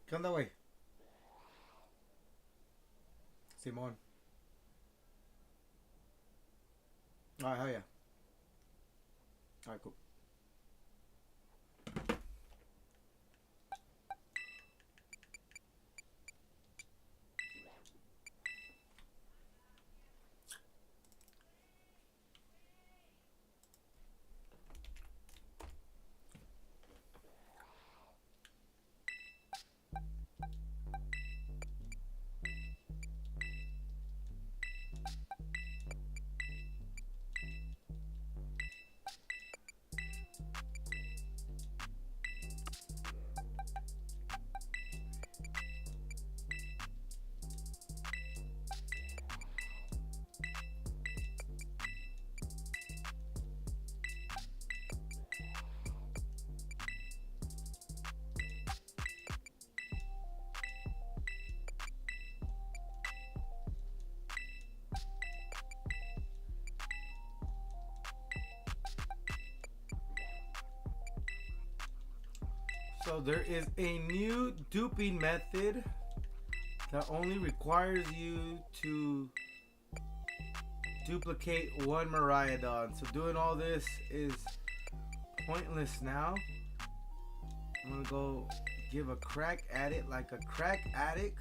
¿Qué onda, güey? Simón. Alright, hell yeah. Alright, cool. So there is a new duping method that only requires you to duplicate one Miraidon. So doing all this is pointless now. I'm gonna go give a crack at it like a crack addict.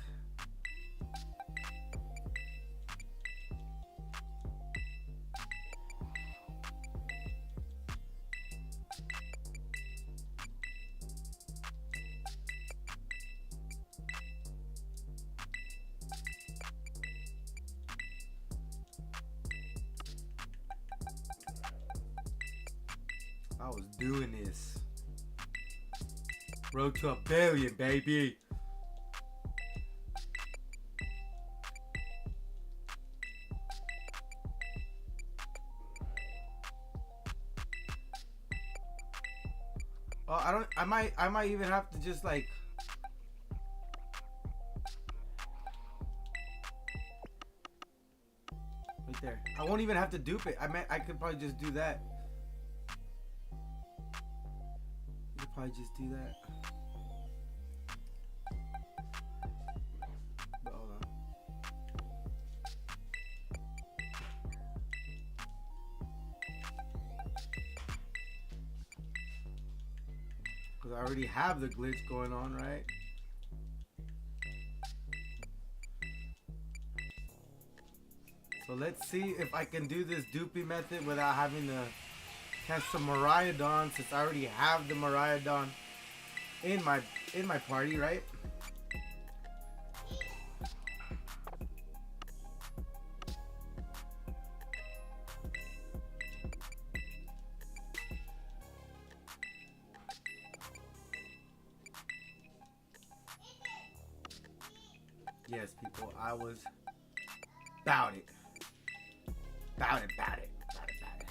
I was doing this. Road to 1,000,000,000, baby. Oh, I might even have to just like right there. I won't even have to dupe it. I could probably just do that. I could probably just do that. But hold on. Because I already have the glitch going on, right? So let's see if I can do this duping method without having to catch some Miraidon, since I already have the Miraidon in my party, right? Yes, people, I was about it. About it, about it, about it, about it.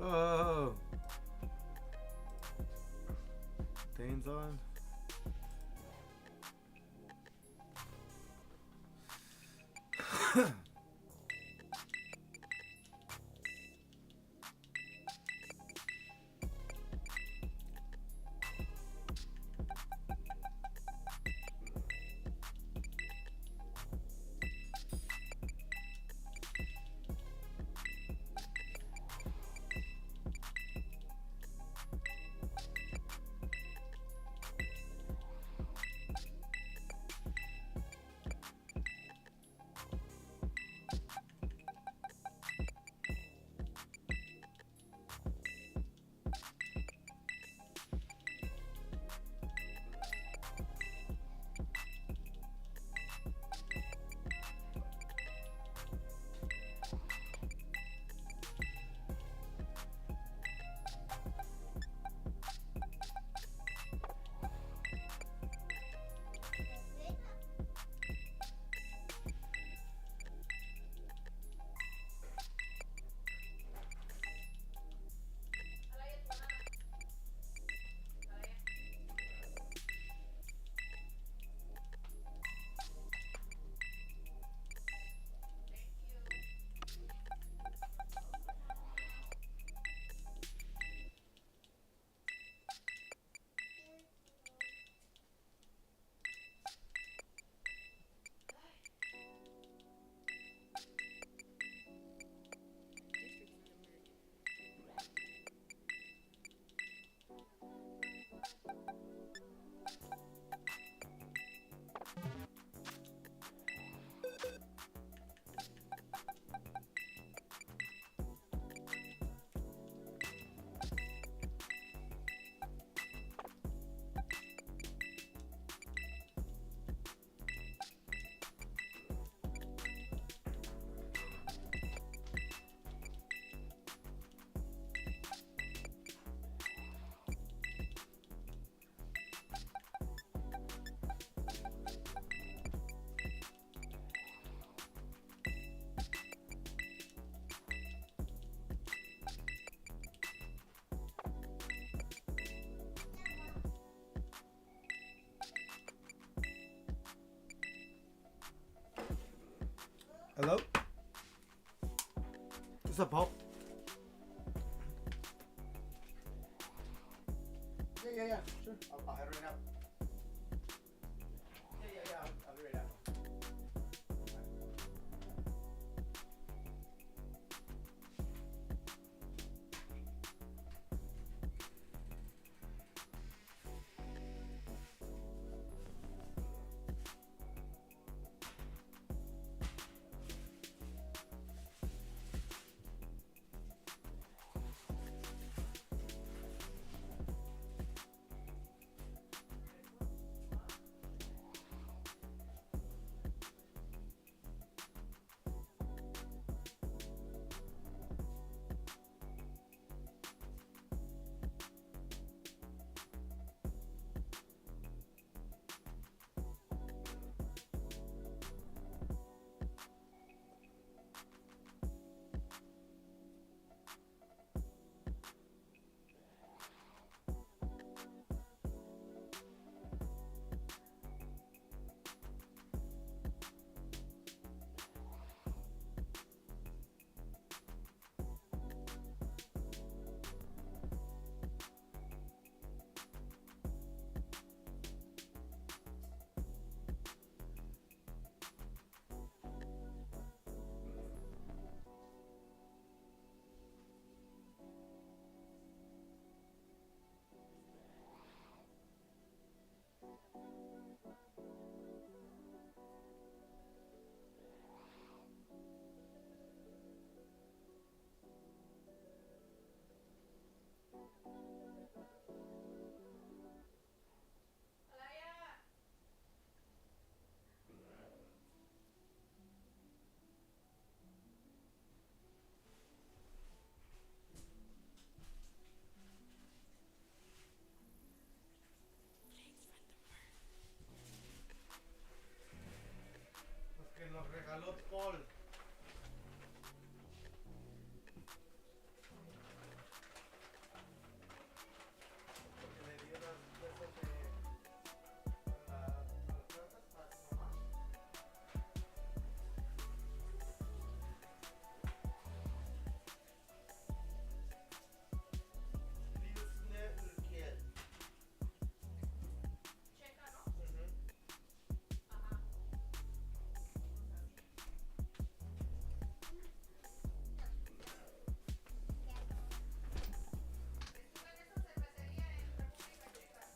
Oh, Dane's on. Hello? What's up, Paul? Yeah, sure. I'll head right out. Yeah, I'll be right out.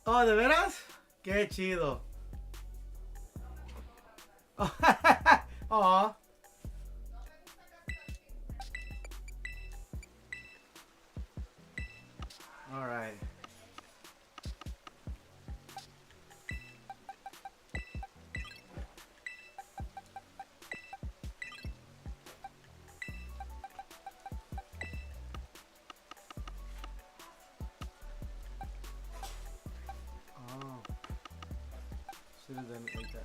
Oh, ¿de veras? Qué chido. Oh. All right. Oh. Should have done it like that.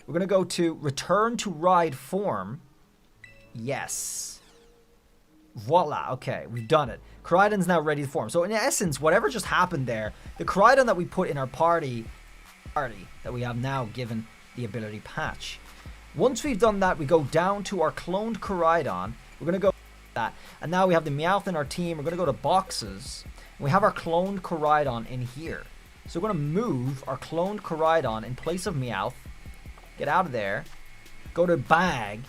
We're going to go to return to ride form. Yes. Voila. Okay, we've done it. Koraidon's now ready to form. So in essence, whatever just happened there, the Koraidon that we put in our party that we have now given the ability patch. Once we've done that, we go down to our cloned Koraidon. We're going to go that. And now we have the Meowth in our team. We're going to go to boxes. And we have our cloned Koraidon in here. So we're going to move our cloned Koraidon in place of Meowth. Get out of there. Go to bag.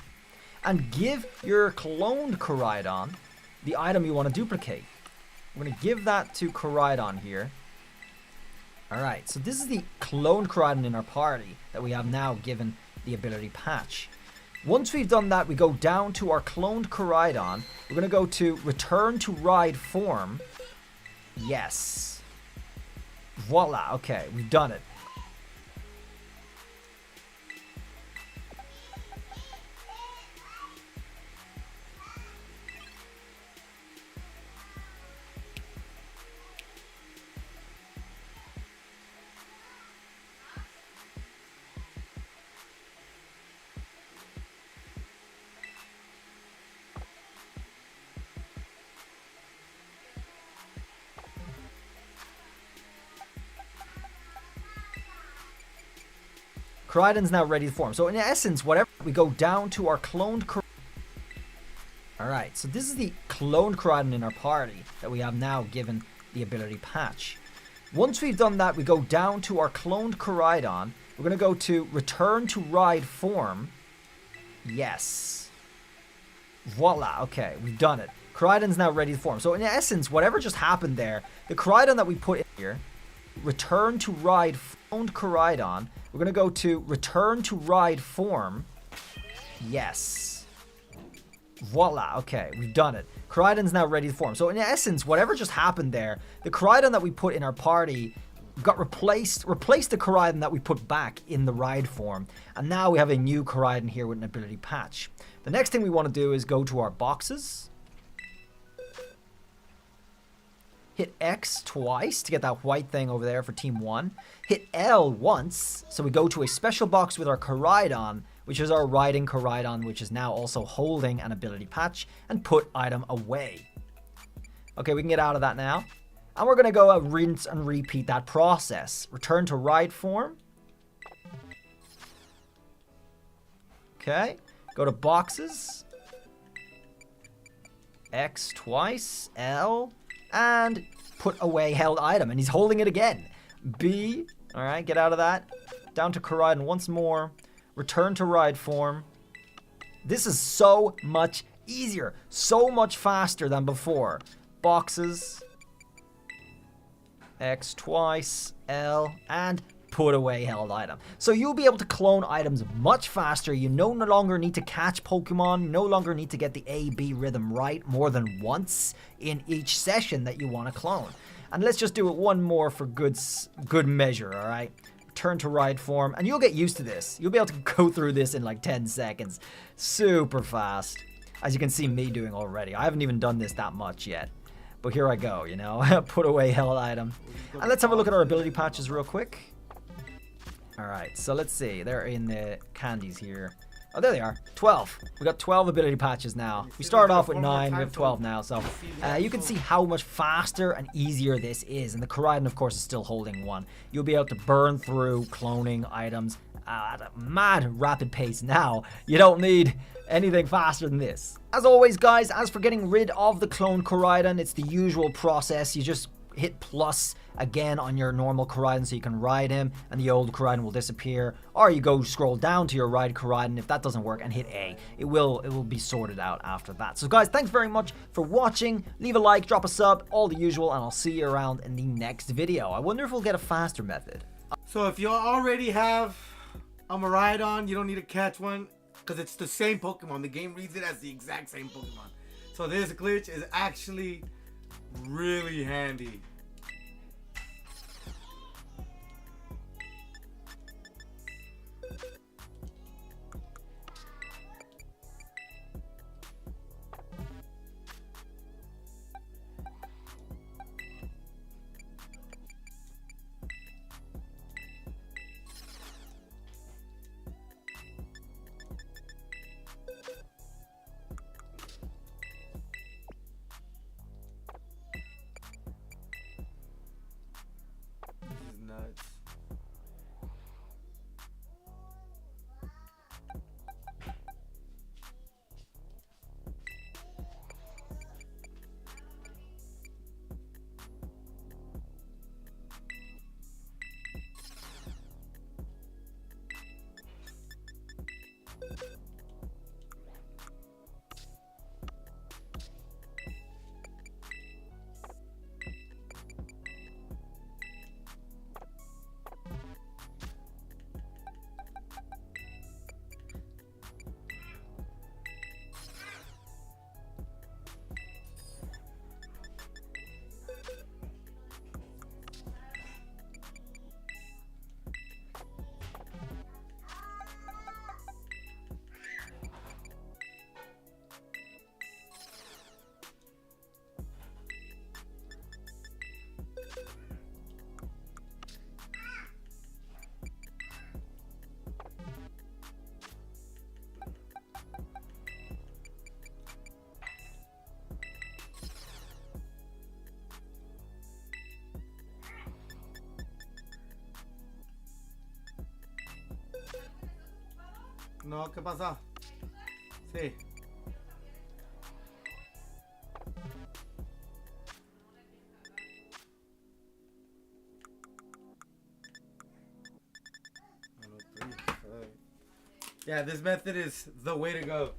And give your cloned Koraidon the item you want to duplicate. We're going to give that to Koraidon here. Alright, so this is the cloned Koraidon in our party that we have now given the ability patch. Once we've done that, we go down to our cloned Koraidon. We're going to go to return to ride form. Yes. Voila, okay, we've done it. Koraidon's now ready to form. So in essence, whatever, we go down to our cloned Koraidon. Alright, so this is the cloned Koraidon in our party that we have now given the ability patch. Once we've done that, we go down to our cloned Koraidon. We're going to go to return to ride form. Yes. Voila, okay, we've done it. Koraidon's now ready to form. So in essence, whatever just happened there, the Koraidon that we put in here, return to ride cloned Koraidon. We're going to go to return to ride form. Yes. Voila. Okay, we've done it. Koraidon's now ready to form. So in essence, whatever just happened there, the Koraidon that we put in our party got replaced the Koraidon that we put back in the ride form, and now we have a new Koraidon here with an ability patch. The next thing we want to do is go to our boxes, hit X twice to get that white thing over there for team 1, hit L once, so we go to a special box with our Koraidon, which is our riding Koraidon, which is now also holding an ability patch, and put item away. Okay, we can get out of that now. And we're going to go rinse and repeat that process. Return to ride form. Okay. Go to boxes. X twice. L. And put away held item. And he's holding it again. B. Alright, get out of that. Down to Koraidon once more. Return to ride form. This is so much easier. So much faster than before. Boxes. X twice, L, and put away held item. So you'll be able to clone items much faster. You no longer need to catch Pokemon, no longer need to get the A-B rhythm right more than once in each session that you want to clone. And let's just do it one more for good measure, alright? Return to ride form, and you'll get used to this. You'll be able to go through this in like 10 seconds. Super fast. As you can see me doing already. I haven't even done this that much yet. But here I go, you know, put away held item. And let's have a look at our ability patches real quick. Alright, so let's see. They're in the candies here. Oh, there they are. 12. We got 12 ability patches now. We started off with 9. We have 12 now. So you can see how much faster and easier this is. And the Koraidon, of course, is still holding one. You'll be able to burn through cloning items at a mad rapid pace now. You don't need anything faster than this. As always, guys, as for getting rid of the clone Koraidon, it's the usual process. You just hit plus again on your normal Koraidon so you can ride him, and the old Koraidon will disappear. Or you go scroll down to your ride Koraidon if that doesn't work and hit A. It will be sorted out after that. So guys, thanks very much for watching. Leave a like, drop a sub, all the usual, and I'll see you around in the next video. I wonder if we'll get a faster method. So if you already have a Miraidon, you don't need to catch one, because it's the same Pokemon. The game reads it as the exact same Pokemon. So this glitch is actually really handy. Nuts. No, ¿qué pasa? Sí. Yeah, this method is the way to go.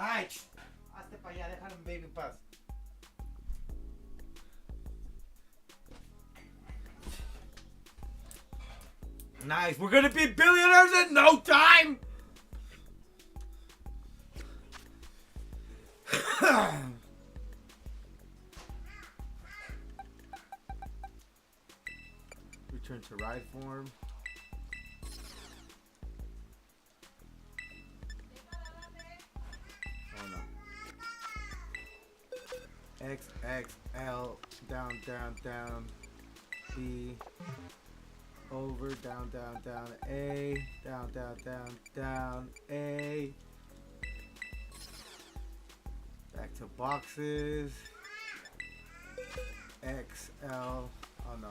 Ay, hazte para allá, déjame baby en paz. Nice, we're gonna be billionaires in no time! Return to ride form. Oh no. X, X, L, down, down, down. B. Over, down, down, down. A. Down, down, down, down. A. Back to boxes. X, L. Oh no.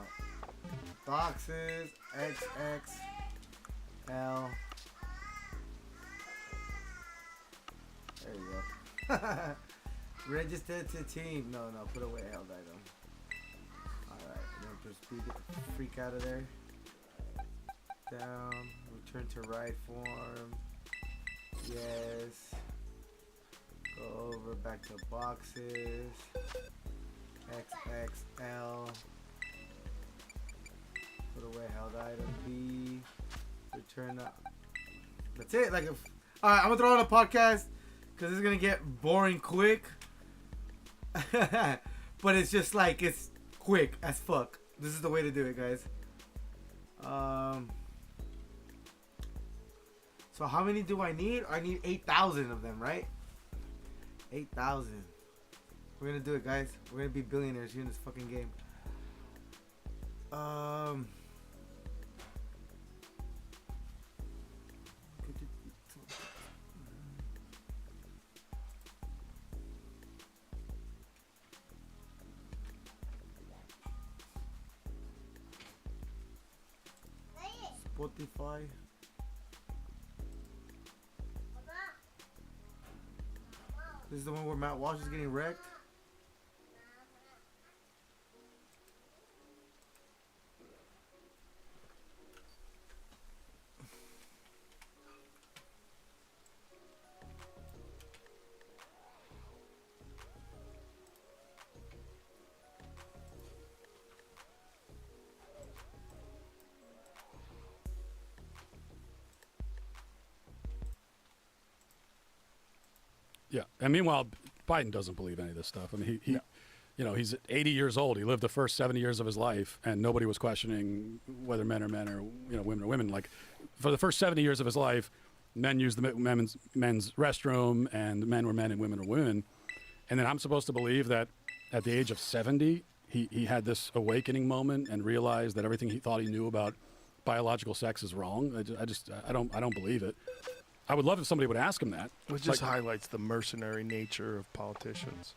Boxes. X, X, L. There you go. Register to team. No, put away held item. Alright, and then just get the freak out of there. Down. Return to right form. Yes. Go over, back to boxes. XXL. Put away held item B. Return up. That's it. Like, alright, I'm gonna throw on a podcast because it's gonna get boring quick. But it's just like it's quick as fuck. This is the way to do it, guys. So how many do I need? I need 8,000 of them, right? 8,000. We're gonna do it, guys. We're gonna be billionaires here in this fucking game. Spotify. This is the one where Matt Walsh is getting wrecked. Yeah, and meanwhile, Biden doesn't believe any of this stuff. I mean, he you know, he's 80 years old. He lived the first 70 years of his life, and nobody was questioning whether men are men or women are women. Like, for the first 70 years of his life, men used the men's restroom, and men were men and women were women. And then I'm supposed to believe that at the age of 70, he had this awakening moment and realized that everything he thought he knew about biological sex is wrong. I don't believe it. I would love if somebody would ask him that. It just highlights the mercenary nature of politicians.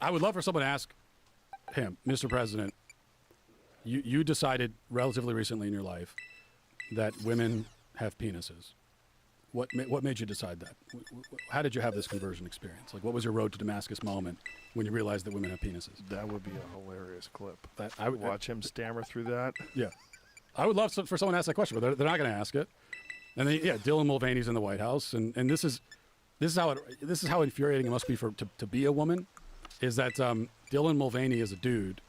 I would love for someone to ask him, Mr. President, you decided relatively recently in your life that women have penises. What made you decide that? How did you have this conversion experience? Like, what was your road to Damascus moment when you realized that women have penises? That would be a hilarious clip. I would watch him stammer through that. Yeah. I would love for someone to ask that question, but they're not going to ask it. And then, Dylan Mulvaney's in the White House, and this is how infuriating it must be to be a woman, is that Dylan Mulvaney is a dude,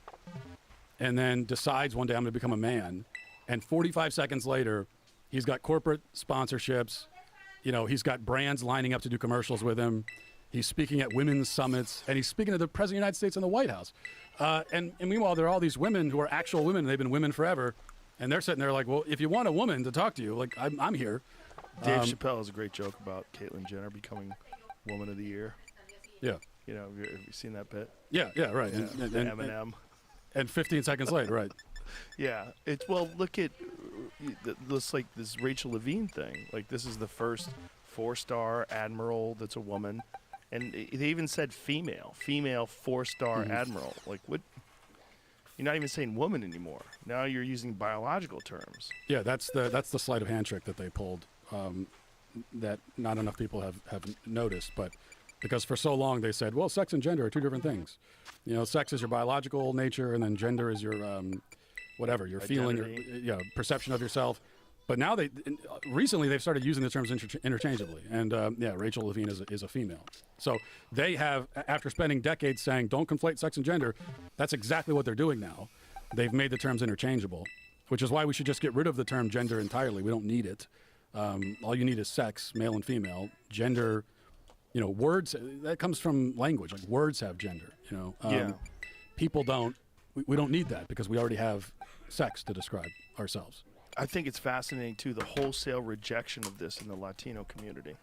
and then decides one day I'm going to become a man, and 45 seconds later, he's got corporate sponsorships, he's got brands lining up to do commercials with him, he's speaking at women's summits, and he's speaking to the President of the United States in the White House, and meanwhile there are all these women who are actual women, and they've been women forever. And they're sitting there like, well, if you want a woman to talk to you, like, I'm here. Dave Chappelle has a great joke about Caitlyn Jenner becoming Woman of the Year. Yeah. Have you seen that bit? Yeah, right. Yeah, and Eminem. And 15 seconds later, right. Yeah. Look at this Rachel Levine thing. Like, this is the first 4-star admiral that's a woman. And they even said female 4-star admiral. Like, what? You're not even saying woman anymore. Now you're using biological terms. Yeah, that's the sleight of hand trick that they pulled that not enough people have noticed. But because for so long they said, well, sex and gender are two different things. Sex is your biological nature, and then gender is your your feeling, your perception of yourself. But now recently they've started using the terms interchangeably, and yeah, Rachel Levine is a female. So they have, after spending decades saying don't conflate sex and gender, that's exactly what they're doing now. They've made the terms interchangeable, which is why we should just get rid of the term gender entirely. We don't need it. All you need is sex, male and female. Gender, words, that comes from language. Like words have gender, Yeah. People don't. We don't need that because we already have sex to describe ourselves. I think it's fascinating too, the wholesale rejection of this in the Latino community,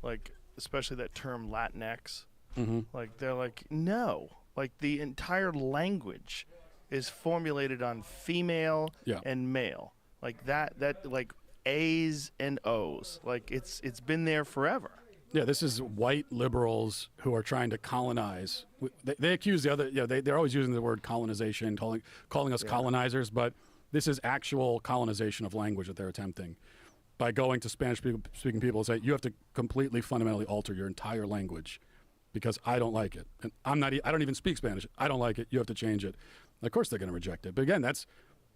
like especially that term Latinx. Mm-hmm. Like they're like, no, like the entire language is formulated on female Yeah. and male, like that like A's and O's, like it's been there forever. Yeah, this is white liberals who are trying to colonize. They accuse the other. They're always using the word colonization, calling us colonizers, but this is actual colonization of language that they're attempting by going to Spanish-speaking people and say, you have to completely fundamentally alter your entire language because I don't like it. And I don't even speak Spanish. I don't like it. You have to change it. And of course they're going to reject it. But again, that's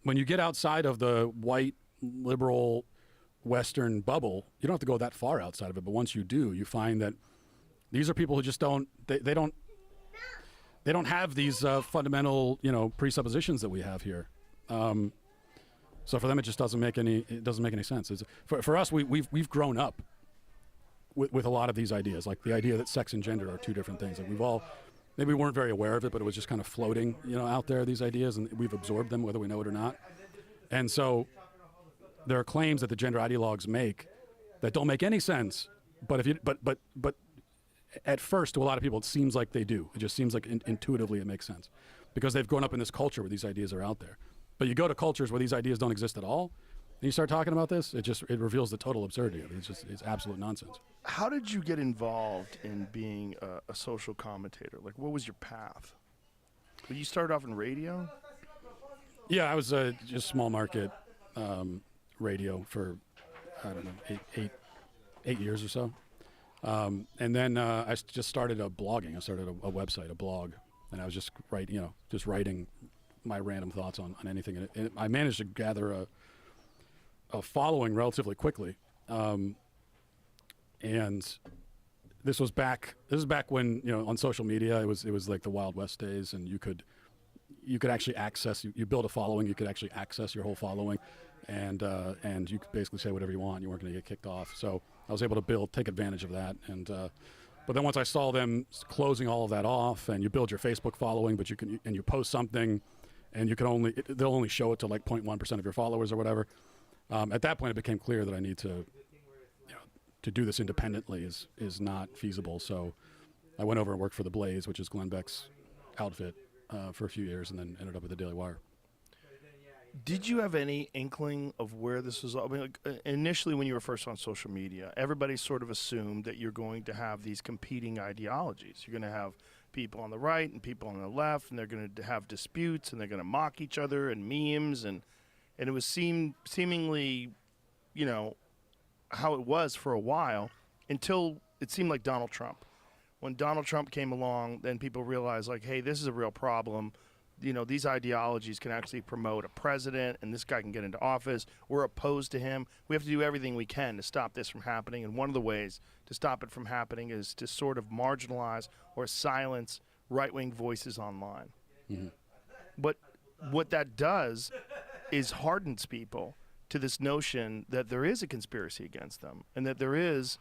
when you get outside of the white liberal Western bubble, you don't have to go that far outside of it. But once you do, you find that these are people who just don't have these fundamental, presuppositions that we have here. So for them, it just doesn't make any sense. For us, we've grown up with a lot of these ideas, like the idea that sex and gender are two different things. Like maybe we weren't very aware of it, but it was just kind of floating, out there, these ideas, and we've absorbed them whether we know it or not. And so there are claims that the gender ideologues make that don't make any sense. But but at first, to a lot of people, it seems like they do. It just seems like intuitively it makes sense because they've grown up in this culture where these ideas are out there. But you go to cultures where these ideas don't exist at all, and you start talking about this, it reveals the total absurdity of it. It's absolute nonsense. How did you get involved in being a social commentator? Like, what was your path? Well, you started off in radio? Yeah, I was just small market radio for, I don't know, eight years or so. And then I just started blogging. I started a website, a blog, and I was just writing my random thoughts on anything. And I managed to gather a following relatively quickly. And this was back when, on social media, it was like the Wild West days, and you could actually access, you build a following, you could actually access your whole following, and you could basically say whatever you want. You weren't going to get kicked off. So I was able to take advantage of that. And but then once I saw them closing all of that off, and you build your Facebook following, but you post something, and they'll only show it to like 0.1% of your followers or whatever. At that point, it became clear that I need to do this independently is not feasible. So I went over and worked for The Blaze, which is Glenn Beck's outfit, for a few years, and then ended up with the Daily Wire. Did you have any inkling of where this was? I mean, like, initially, when you were first on social media, everybody sort of assumed that you're going to have these competing ideologies. You're going to have people on the right and people on the left, and they're going to have disputes, and they're going to mock each other and memes, and it was seemingly, how it was for a while until it seemed like Donald Trump. When Donald Trump came along, then people realized, like, hey, this is a real problem. These ideologies can actually promote a president, and this guy can get into office. We're opposed to him. We have to do everything we can to stop this from happening, and one of the ways to stop it from happening is to sort of marginalize or silence right-wing voices online. Mm-hmm. But what that does is hardens people to this notion that there is a conspiracy against them, and that there is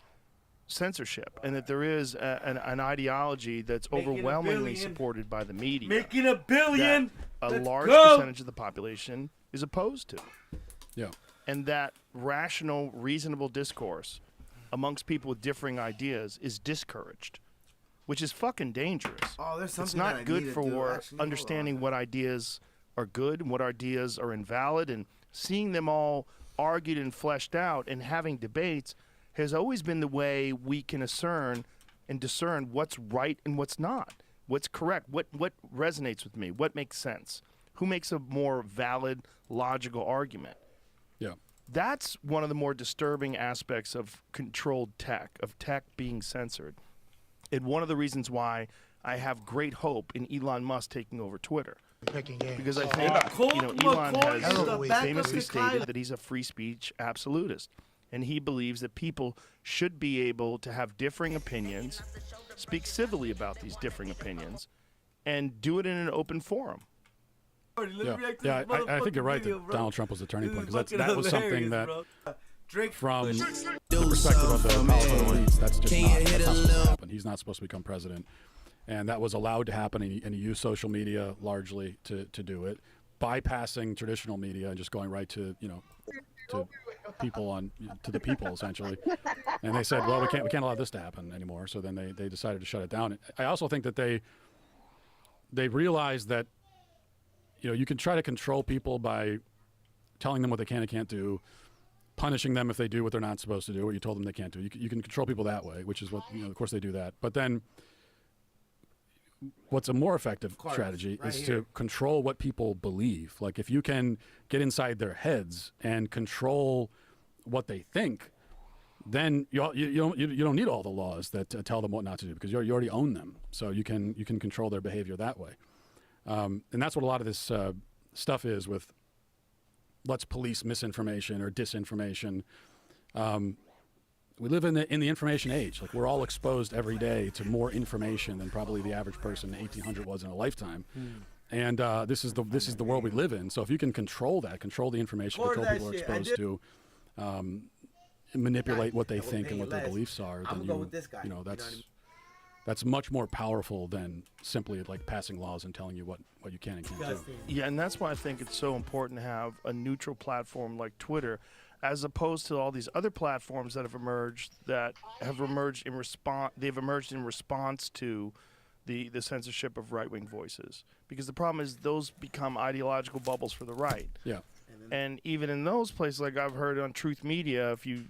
censorship, and that there is an ideology that's overwhelmingly supported by the media. Making $1 billion. A Let's large go. percentage of the population is opposed to. Yeah. And that rational, reasonable discourse amongst people with differing ideas is discouraged, which is fucking dangerous. Oh, there's something It's not that I good need to for do. Actually, hold understanding on. what ideas are good and what ideas are invalid, and seeing them all argued and fleshed out and having debates has always been the way we can discern what's right and what's not, what's correct, what resonates with me, what makes sense, who makes a more valid, logical argument. Yeah. That's one of the more disturbing aspects of controlled tech, of tech being censored. And one of the reasons why I have great hope in Elon Musk taking over Twitter. Picking games. Because I think Elon has famously stated that he's a free speech absolutist, and he believes that people should be able to have differing opinions, speak civilly about these differing opinions, and do it in an open forum. Yeah, I think you're right that Donald Trump was the turning point, because that was something that, from the perspective of the powerful elites, that's just not supposed to happen. He's not supposed to become president. And that was allowed to happen, and he used social media largely to do it, bypassing traditional media and just going right to to people to the people essentially. And they said, well, we can't allow this to happen anymore. So then they decided to shut it down. I also think that they realized that you can try to control people by telling them what they can and can't do, punishing them if they do what they're not supposed to do, what you told them they can't do. You can control people that way, which is what of course they do that. But then what's a more effective strategy is to control what people believe. Like if you can get inside their heads and control what they think, then you don't need all the laws that tell them what not to do, because you already own them. So you can control their behavior that way. And that's what a lot of this stuff is with let's police misinformation or disinformation. We live in the information age. Like we're all exposed every day to more information than probably the average person in 1800 was in a lifetime. And this is the world we live in. So if you can control the information, control people are exposed to, manipulate what they think and what their beliefs are, then that's much more powerful than simply like passing laws and telling you what you can and can't do. Yeah, and that's why I think it's so important to have a neutral platform like Twitter, as opposed to all these other platforms that have emerged in response. They've emerged in response to the censorship of right-wing voices, because the problem is those become ideological bubbles for the right. Yeah. And even in those places, like I've heard on Truth Media, if you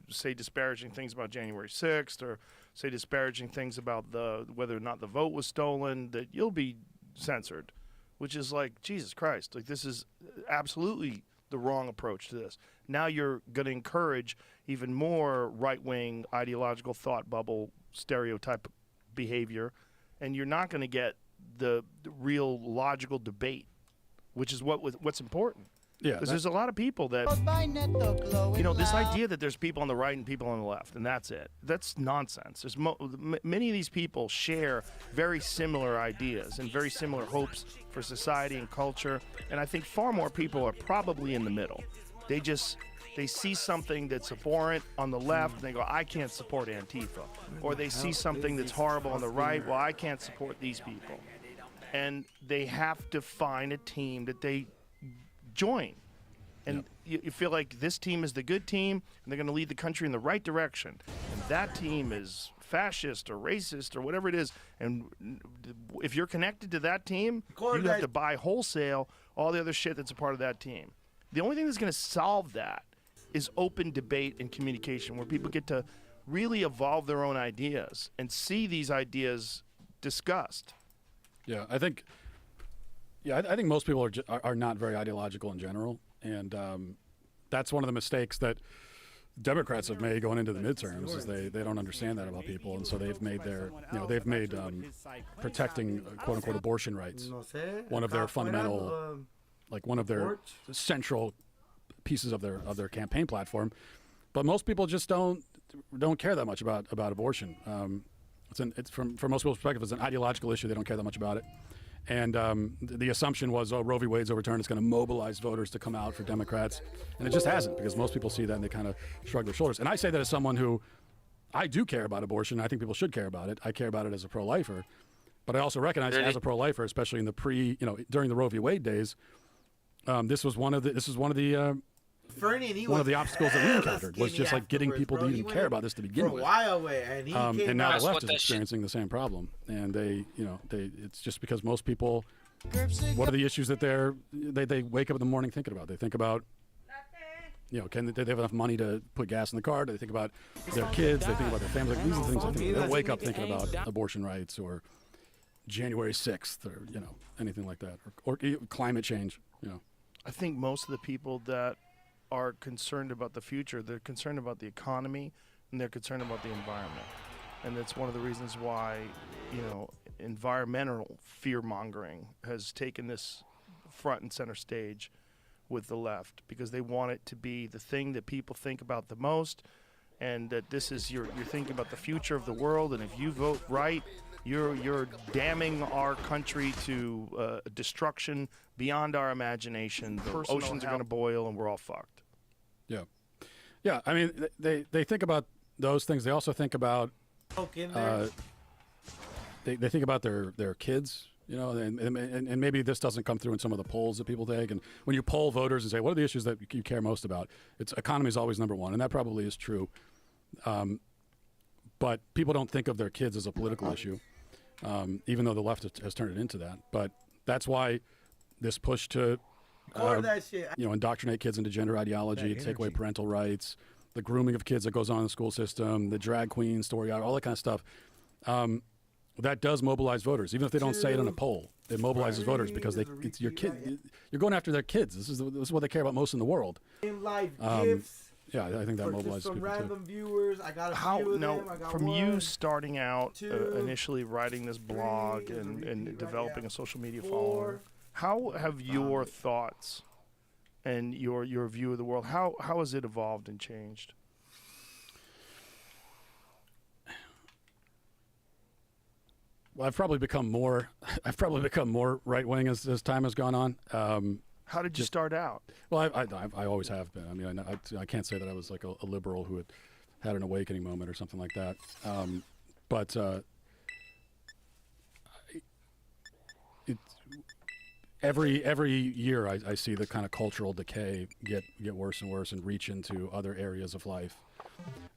say disparaging things about January 6th or say disparaging things about whether or not the vote was stolen, that you'll be censored, which is like, Jesus Christ, like this is absolutely the wrong approach to this. Now you're going to encourage even more right-wing ideological thought bubble stereotype behavior, and you're not going to get the real logical debate, which is what's important. Yeah, because there's a lot of people that, this idea that there's people on the right and people on the left, and that's it. That's nonsense. There's many of these people share very similar ideas and very similar hopes for society and culture, and I think far more people are probably in the middle. They see something that's abhorrent on the left, and they go, I can't support Antifa. Or they see something that's horrible on the right, well, I can't support these people. And they have to find a team that they join. And you feel like this team is the good team, and they're going to lead the country in the right direction. And that team is fascist or racist or whatever it is. And if you're connected to that team, you have to buy wholesale all the other shit that's a part of that team. The only thing that's going to solve that is open debate and communication, where people get to really evolve their own ideas and see these ideas discussed. Yeah, I think most people are not very ideological in general, and that's one of the mistakes that Democrats have made going into the midterms, is they don't understand that about people, and so they've made protecting quote unquote abortion rights one of their fundamental, one of their central pieces of their campaign platform. But most people just don't care that much about abortion. It's from most people's perspective, it's an ideological issue. They don't care that much about it. And the assumption was, Roe v. Wade's overturned, it's going to mobilize voters to come out for Democrats. And it just hasn't, because most people see that and they kind of shrug their shoulders. And I say that as someone who, I do care about abortion. I think people should care about it. I care about it as a pro-lifer. But I also recognize as a pro-lifer, especially in the during the Roe v. Wade days, this was one of the obstacles that we encountered, was just like getting people to even care about this to begin with. And now the left is experiencing the same problem, and it's just because most people, what are the issues that they wake up in the morning thinking about? They think about, do they have enough money to put gas in the car? Do they think about their kids? They think about their families. Like, these are the things they don't wake up thinking about abortion rights or January 6th or anything like that, or climate change. I think most of the people that are concerned about the future, they're concerned about the economy, and they're concerned about the environment. and that's one of the reasons why, environmental fear mongering has taken this front and center stage with the left, because they want it to be the thing that people think about the most, and that this is you're thinking about the future of the world, and if you vote right, you're damning our country to destruction beyond our imagination. The oceans are going to boil, and we're all fucked. Yeah, yeah. I mean, they think about those things. They also think about they think about their kids. And maybe this doesn't come through in some of the polls that people take. And when you poll voters and say, what are the issues that you care most about? Economy is always number one, and that probably is true. But people don't think of their kids as a political issue, even though the left has turned it into that. But that's why this push to, indoctrinate kids into gender ideology, take away parental rights, the grooming of kids that goes on in the school system, the drag queen story, all that kind of stuff. That does mobilize voters, even if they don't say it in a poll. It mobilizes voters because it's your kid. You're going after their kids. This is what they care about most in the world. In life gifts. Yeah, I think that mobilizes some people random too. viewers. I got a few of them. I got from one, you starting out, two, initially writing this blog three, and developing a social media four, following, how have your thoughts and your view of the world, how has it evolved and changed? Well, I've probably become more right wing as time has gone on. How did you start out? Well, I always have been. I mean, I can't say that I was like a liberal who had an awakening moment or something like that. But every year I see the kind of cultural decay get worse and worse and reach into other areas of life.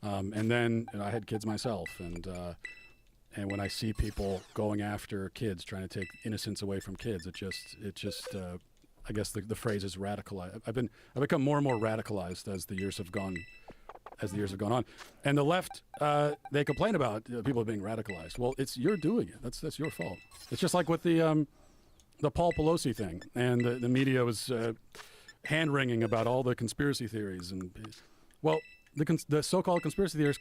And then I had kids myself, and when I see people going after kids, trying to take innocence away from kids, it just I guess the phrase is radicalized. I've become more and more radicalized as the years have gone on. And the left, they complain about people being radicalized. Well, you're doing it. That's your fault. It's just like with the Paul Pelosi thing, and the media was hand-wringing about all the conspiracy theories. And well, the so-called conspiracy theories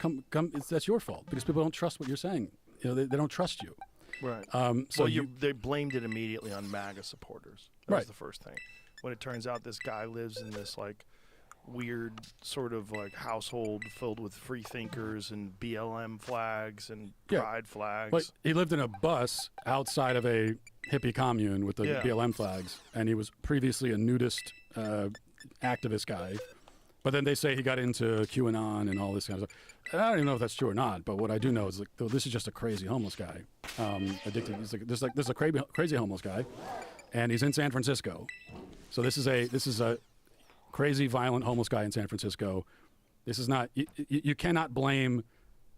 that's your fault, because people don't trust what you're saying. They don't trust you. Right. So they blamed it immediately on MAGA supporters. That was the first thing. When it turns out this guy lives in this like weird sort of like household filled with free thinkers and BLM flags and pride flags. But he lived in a bus outside of a hippie commune with the BLM flags, and he was previously a nudist activist guy. But then they say he got into QAnon and all this kind of stuff. And I don't even know if that's true or not. But what I do know is this is just a crazy homeless guy, addicted. This is a crazy homeless guy, and he's in San Francisco. So this is a crazy, violent homeless guy in San Francisco. This is not. You cannot blame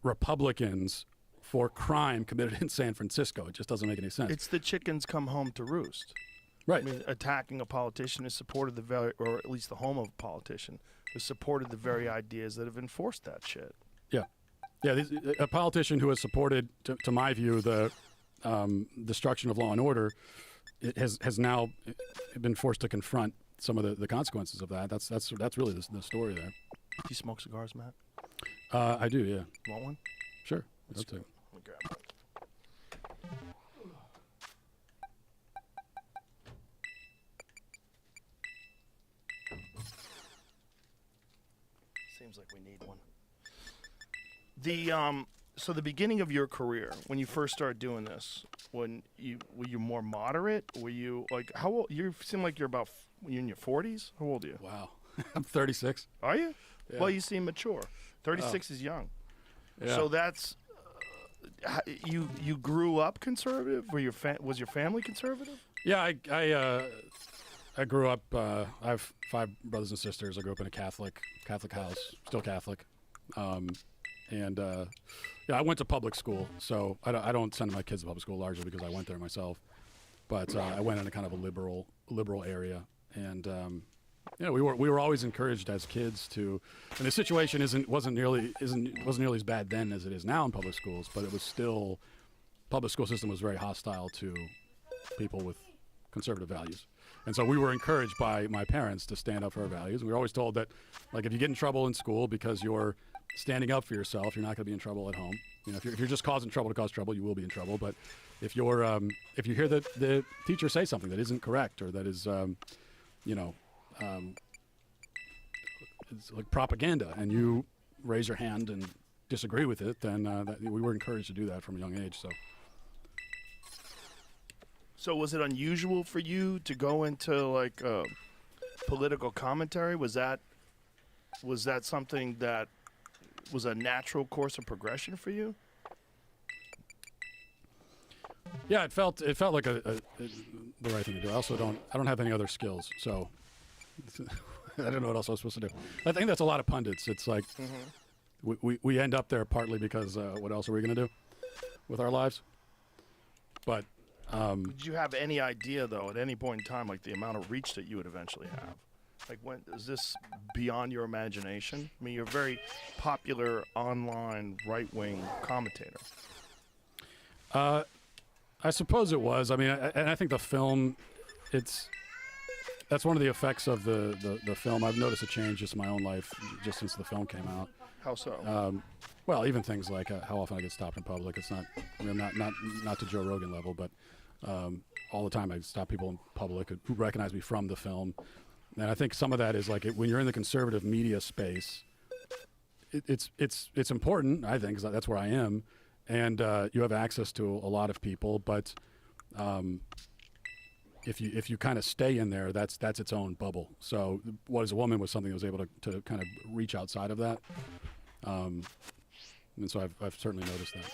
Republicans for crime committed in San Francisco. It just doesn't make any sense. It's the chickens come home to roost. Right. I mean, attacking a politician is supported or at least the home of a politician, has supported the very ideas that have enforced that shit. Yeah. A politician who has supported, to my view, the destruction of law and order, it has now been forced to confront some of the consequences of that. That's really the story there. Do you smoke cigars, Matt? I do, yeah. Want one? Sure. Let's go. Let me grab one. Seems like we need one. So the beginning of your career, when you first started doing this, were you more moderate? Were you like how old? You seem like you're in your 40s. How old are you? Wow, I'm 36. Are you? Yeah. Well, you seem mature. 36 is young. Yeah. So that's you grew up conservative. Was your family conservative? Yeah, I grew up. I have 5 brothers and sisters. I grew up in a Catholic house, still Catholic, and I went to public school. So I don't send my kids to public school largely because I went there myself. But I went in a kind of a liberal area, and we were always encouraged as kids to. And the situation wasn't nearly as bad then as it is now in public schools. But it was still, public school system was very hostile to people with conservative values. And so we were encouraged by my parents to stand up for our values. And we were always told that, like, if you get in trouble in school because you're standing up for yourself, you're not going to be in trouble at home. You know, if you're just causing trouble to cause trouble, you will be in trouble. But if you hear the teacher say something that isn't correct or that is, it's like propaganda, and you raise your hand and disagree with it, then we were encouraged to do that from a young age. So was it unusual for you to go into like political commentary? Was that something that was a natural course of progression for you? Yeah, it felt like the right thing to do. I don't have any other skills, so I don't know what else I was supposed to do. I think that's a lot of pundits. It's like we end up there partly because what else are we going to do with our lives? But did you have any idea though at any point in time, like the amount of reach that you would eventually have? Like, when is this beyond your imagination? I mean, you're a very popular online right-wing commentator. I suppose it was. I mean, I think the film, that's one of the effects of the film. I've noticed a change just in my own life just since the film came out. How so? Well, even things like how often I get stopped in public. It's not, I mean, not to Joe Rogan level, but all the time I stop people in public who recognize me from the film. And I think some of that is like when you're in the conservative media space, it's important, I think, 'cause that's where I am, and you have access to a lot of people. But if you kind of stay in there, that's its own bubble. So What is a Woman was something that was able to kind of reach outside of that, and so I've certainly noticed that.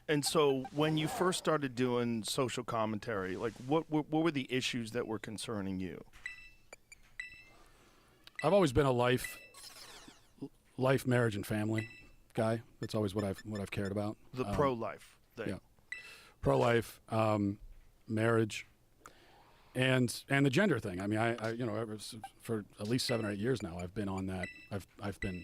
And so when you first started doing social commentary, like what were the issues that were concerning you? I've always been a life, marriage, and family guy. That's always what I've cared about. The pro-life thing. Yeah, pro-life, marriage, and the gender thing. I mean, I for at least 7 or 8 years now, I've been on that. I've been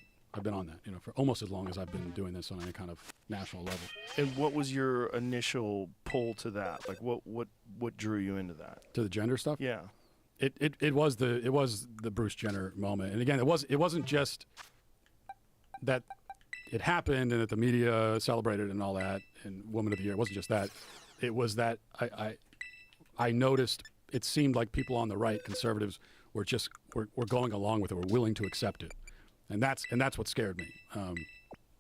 on that. You know, for almost as long as I've been doing this on any kind of national level. And what was your initial pull to that? Like, what drew you into that? To the gender stuff? Yeah. It was the Bruce Jenner moment, and again, it wasn't just that it happened and that the media celebrated and all that, and Woman of the Year. It wasn't just that. It was that I noticed it seemed like people on the right, conservatives, were going along with it, were willing to accept it, and that's what scared me.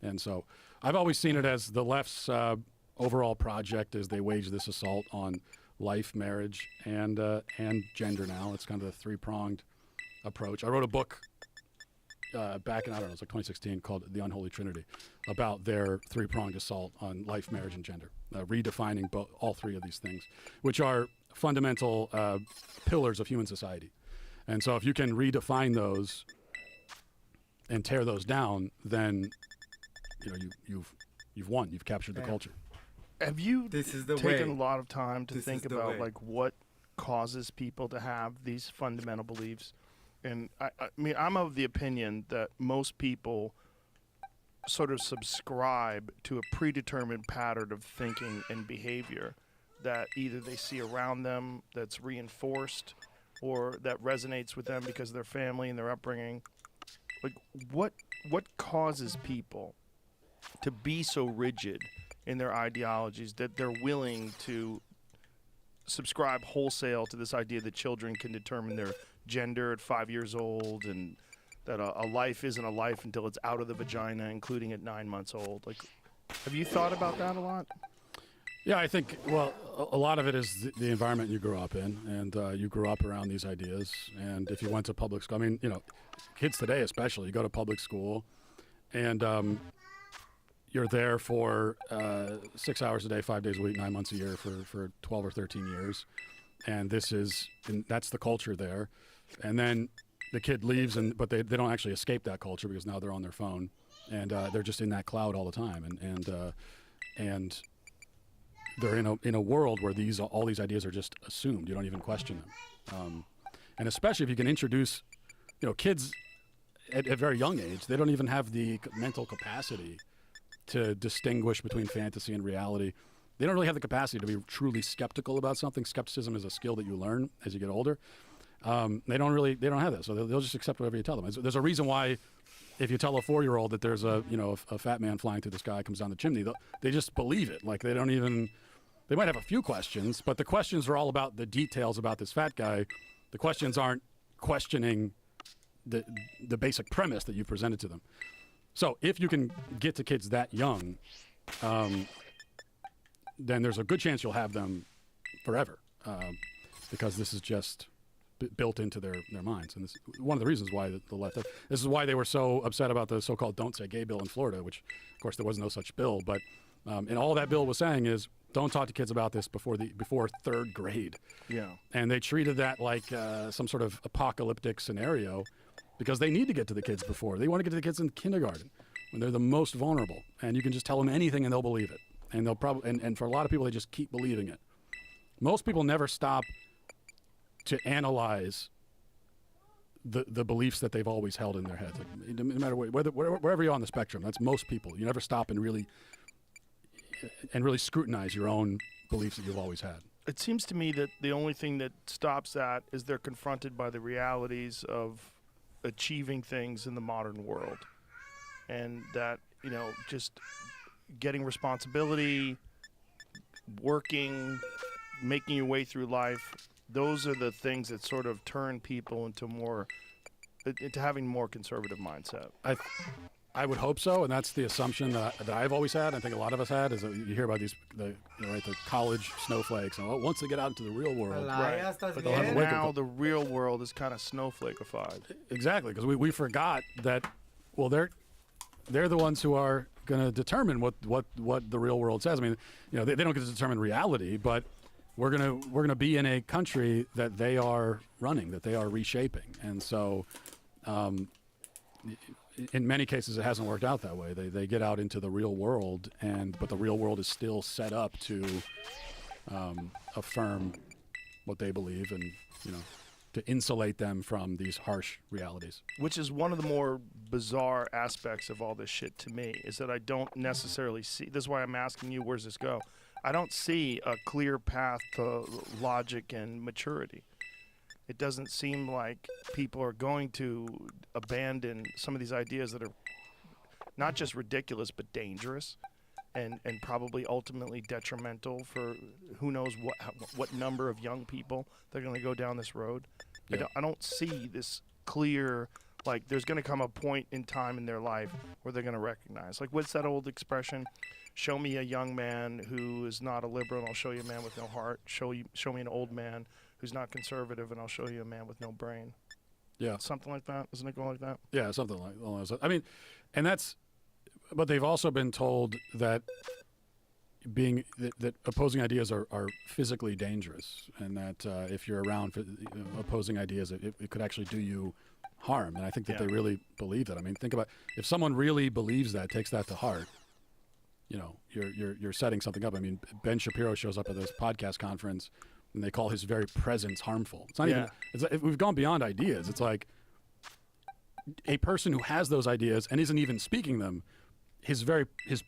And so I've always seen it as the left's overall project as they wage this assault on life, marriage, and gender. Now it's kind of a three-pronged approach. I wrote a book back in, I don't know, it's like 2016, called The Unholy Trinity, about their three-pronged assault on life, marriage, and gender, redefining all three of these things, which are fundamental pillars of human society. And so if you can redefine those and tear those down, then you've won. You've captured the culture. Have you taken a lot of time to think about like what causes people to have these fundamental beliefs? And I mean, I'm of the opinion that most people sort of subscribe to a predetermined pattern of thinking and behavior that either they see around them that's reinforced or that resonates with them because of their family and their upbringing. Like, what causes people to be so rigid in their ideologies that they're willing to subscribe wholesale to this idea that children can determine their gender at 5 years old, and that a life isn't a life until it's out of the vagina, including at 9 months old? Like, have you thought about that a lot? Yeah, I think, well, a lot of it is the environment you grew up in, and you grew up around these ideas. And if you went to public school, I mean, kids today especially, you go to public school, and you're there for 6 hours a day, 5 days a week, 9 months a year for 12 or 13 years. And that's the culture there. And then the kid leaves, but they don't actually escape that culture because now they're on their phone, and they're just in that cloud all the time. And they're in a world where all these ideas are just assumed. You don't even question them. And especially if you can introduce, kids at a very young age, they don't even have the mental capacity to distinguish between fantasy and reality. They don't really have the capacity to be truly skeptical about something. Skepticism is a skill that you learn as you get older. They don't have that, so they'll just accept whatever you tell them. There's a reason why if you tell a 4-year-old that there's a fat man flying through the sky comes down the chimney, they just believe it. Like they don't even. They might have a few questions, but the questions are all about the details about this fat guy. The questions aren't questioning the basic premise that you presented to them. So if you can get to kids that young, then there's a good chance you'll have them forever, because this is just built into their minds. And this is one of the reasons why the left, this is why they were so upset about the so-called Don't Say Gay bill in Florida, which of course there was no such bill, but and all that bill was saying is don't talk to kids about this before 3rd grade. Yeah. And they treated that like some sort of apocalyptic scenario, because they need to get to the kids before. They want to get to the kids in kindergarten when they're the most vulnerable. And you can just tell them anything and they'll believe it. And they'll probably, and for a lot of people, they just keep believing it. Most people never stop to analyze the beliefs that they've always held in their heads. Like, no matter wherever you're on the spectrum, that's most people. You never stop and really scrutinize your own beliefs that you've always had. It seems to me that the only thing that stops that is they're confronted by the realities of achieving things in the modern world. And that, just getting responsibility, working, making your way through life, those are the things that sort of turn people into having more conservative mindset. I would hope so, and that's the assumption that I've always had. I think a lot of us had, is that you hear about the college snowflakes, and once they get out into the real world, Right. but they'll have a wake-up Now call. the real world is kind of snowflakeified. Exactly, because we forgot that. Well, they're the ones who are going to determine what the real world says. I mean, they don't get to determine reality, but we're gonna be in a country that they are running, that they are reshaping, and so. In many cases, it hasn't worked out that way. They get out into the real world, but the real world is still set up to affirm what they believe, and to insulate them from these harsh realities. Which is one of the more bizarre aspects of all this shit to me, is that I don't necessarily see. This is why I'm asking you, where's this go? I don't see a clear path to logic and maturity. It doesn't seem like people are going to abandon some of these ideas that are not just ridiculous but dangerous, and probably ultimately detrimental for who knows what number of young people that are going to go down this road. Yeah. I don't see this clear, like there's going to come a point in time in their life where they're going to recognize. Like, what's that old expression? Show me a young man who is not a liberal, and I'll show you a man with no heart. Show me an old man who's not conservative, and I'll show you a man with no brain. Yeah. Something like that. Isn't it going like that? Yeah, something like that. I mean, and that's, but they've also been told that that opposing ideas are physically dangerous, and that if you're around opposing ideas, it could actually do you harm. And I think that they really believe that. I mean, think about if someone really believes that, takes that to heart. You're setting something up. I mean, Ben Shapiro shows up at this podcast conference, and they call his very presence harmful. It's not even. We've gone beyond ideas. It's like a person who has those ideas and isn't even speaking them. His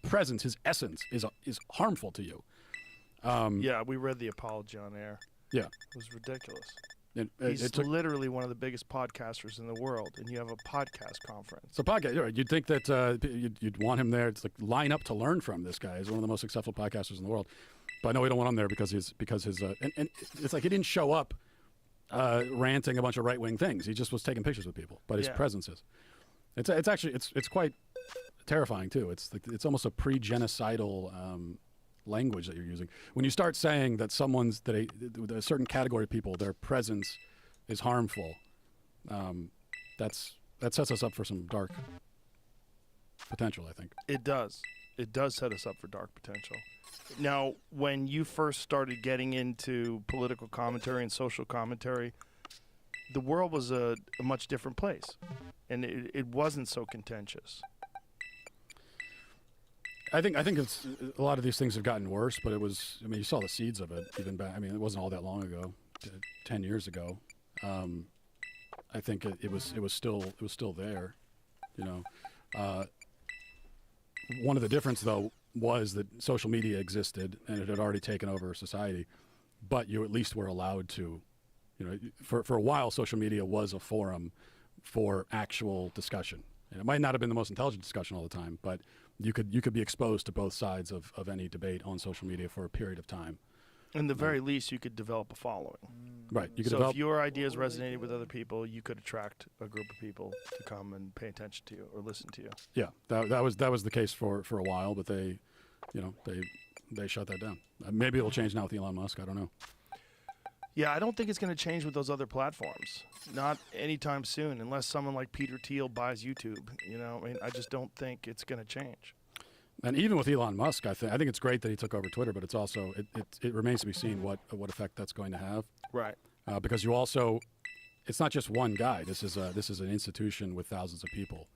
presence, his essence is harmful to you. Yeah, we read the apology on air. Yeah, It was ridiculous. He's Literally one of the biggest podcasters in the world, and you have a podcast conference. It's a podcast. You'd think that you'd want him there. It's like line up to learn from this guy. He's one of the most successful podcasters in the world. But no, we don't want him there because his and it's like he didn't show up ranting a bunch of right-wing things. He just was taking pictures with people. But his presence is. It's actually quite terrifying too. It's almost a pre-genocidal language that you're using when you start saying that a certain category of people, their presence is harmful. That sets us up for some dark potential, I think. It does set us up for dark potential. Now, when you first started getting into political commentary and social commentary, the world was a much different place, and it wasn't so contentious. I think it's a lot of these things have gotten worse, but it was. I mean, you saw the seeds of it even back. I mean, it wasn't all that long ago, 10 years ago. I think it was still there. One of the difference though was that social media existed and it had already taken over society, but you at least were allowed to. For a while, social media was a forum for actual discussion, And it might not have been the most intelligent discussion all the time, but you could be exposed to both sides of any debate on social media for a period of time. In the very least, you could develop a following. Right. You could So develop. if your ideas resonated with other people, you could attract a group of people to come and pay attention to you or listen to you. Yeah, that was the case for a while, but they shut that down. Maybe it'll change now with Elon Musk. I don't know. Yeah, I don't think it's going to change with those other platforms. Not anytime soon, unless someone like Peter Thiel buys YouTube. You know, I mean, I just don't think it's going to change. And even with Elon Musk, I think it's great that he took over Twitter, but it's also it remains to be seen what effect that's going to have. Right. Because it's not just one guy. This is an institution with thousands of people,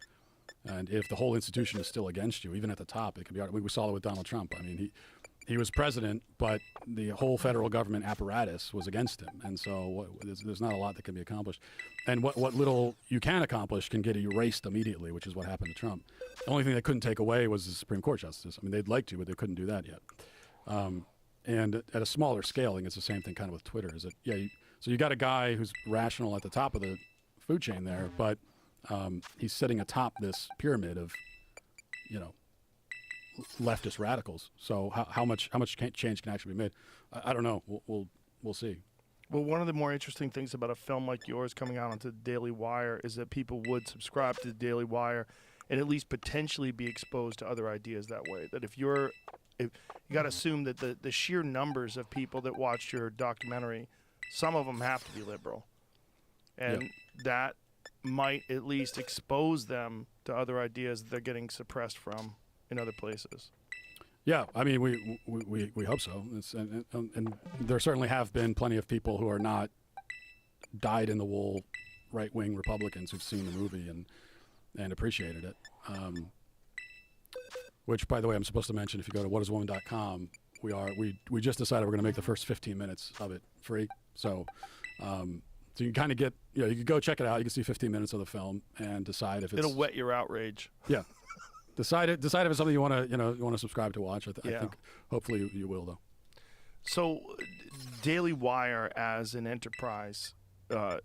and if the whole institution is still against you, even at the top, it can be. We saw it with Donald Trump. I mean, he was president, but the whole federal government apparatus was against him, and so there's not a lot that can be accomplished. And what little you can accomplish can get erased immediately, which is what happened to Trump. The only thing they couldn't take away was the Supreme Court justice. I mean, they'd like to, but they couldn't do that yet. And at a smaller scaling, it's the same thing kind of with Twitter. So you got a guy who's rational at the top of the food chain there, but he's sitting atop this pyramid of, leftist radicals. So how much change can actually be made? I don't know. We'll see. Well, one of the more interesting things about a film like yours coming out onto the Daily Wire is that people would subscribe to the Daily Wire and at least potentially be exposed to other ideas that way. That if you got to assume that the sheer numbers of people that watched your documentary, some of them have to be liberal. And that might at least expose them to other ideas that they're getting suppressed from in other places. Yeah, I mean, we hope so. And there certainly have been plenty of people who are not dyed-in-the-wool right-wing Republicans who've seen the movie and appreciated it. Which, by the way, I'm supposed to mention, if you go to whatiswoman.com, we just decided we're going to make the first 15 minutes of it free. So you can kind of get, you can go check it out. You can see 15 minutes of the film and decide if it's... It'll whet your outrage. Yeah. Decide if it's something you want to subscribe to watch. I think hopefully you will, though. So Daily Wire as an enterprise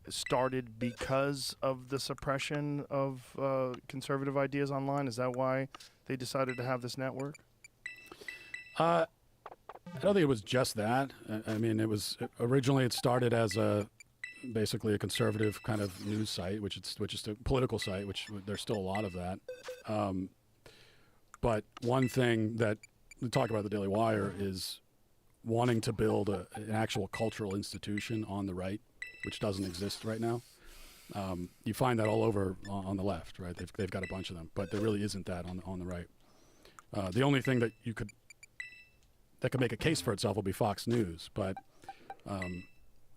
started because of the suppression of conservative ideas online? Is that why they decided to have this network? I don't think it was just that. I mean, originally it started as basically a conservative kind of news site, which is a political site, which there's still a lot of that. But one thing that we talk about the Daily Wire is wanting to build an actual cultural institution on the right, which doesn't exist right now. You find that all over on the left, right? They've got a bunch of them, but there really isn't that on the right. The only thing that could make a case for itself will be Fox News, but I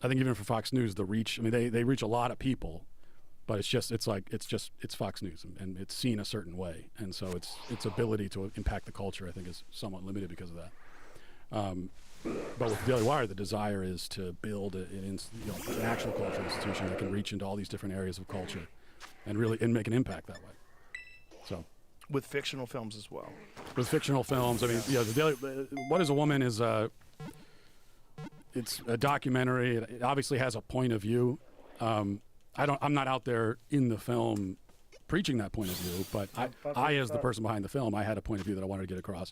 think even for Fox News, the reach. I mean, they reach a lot of people, but it's Fox News, and it's seen a certain way, and so its ability to impact the culture, I think, is somewhat limited because of that. But with Daily Wire, the desire is to build an actual cultural institution that can reach into all these different areas of culture, and make an impact that way. So, with fictional films as well. With fictional films, I mean, the Daily What Is a Woman is it's a documentary. It obviously has a point of view. I'm not out there in the film preaching that point of view, but I as the person behind the film, I had a point of view that I wanted to get across.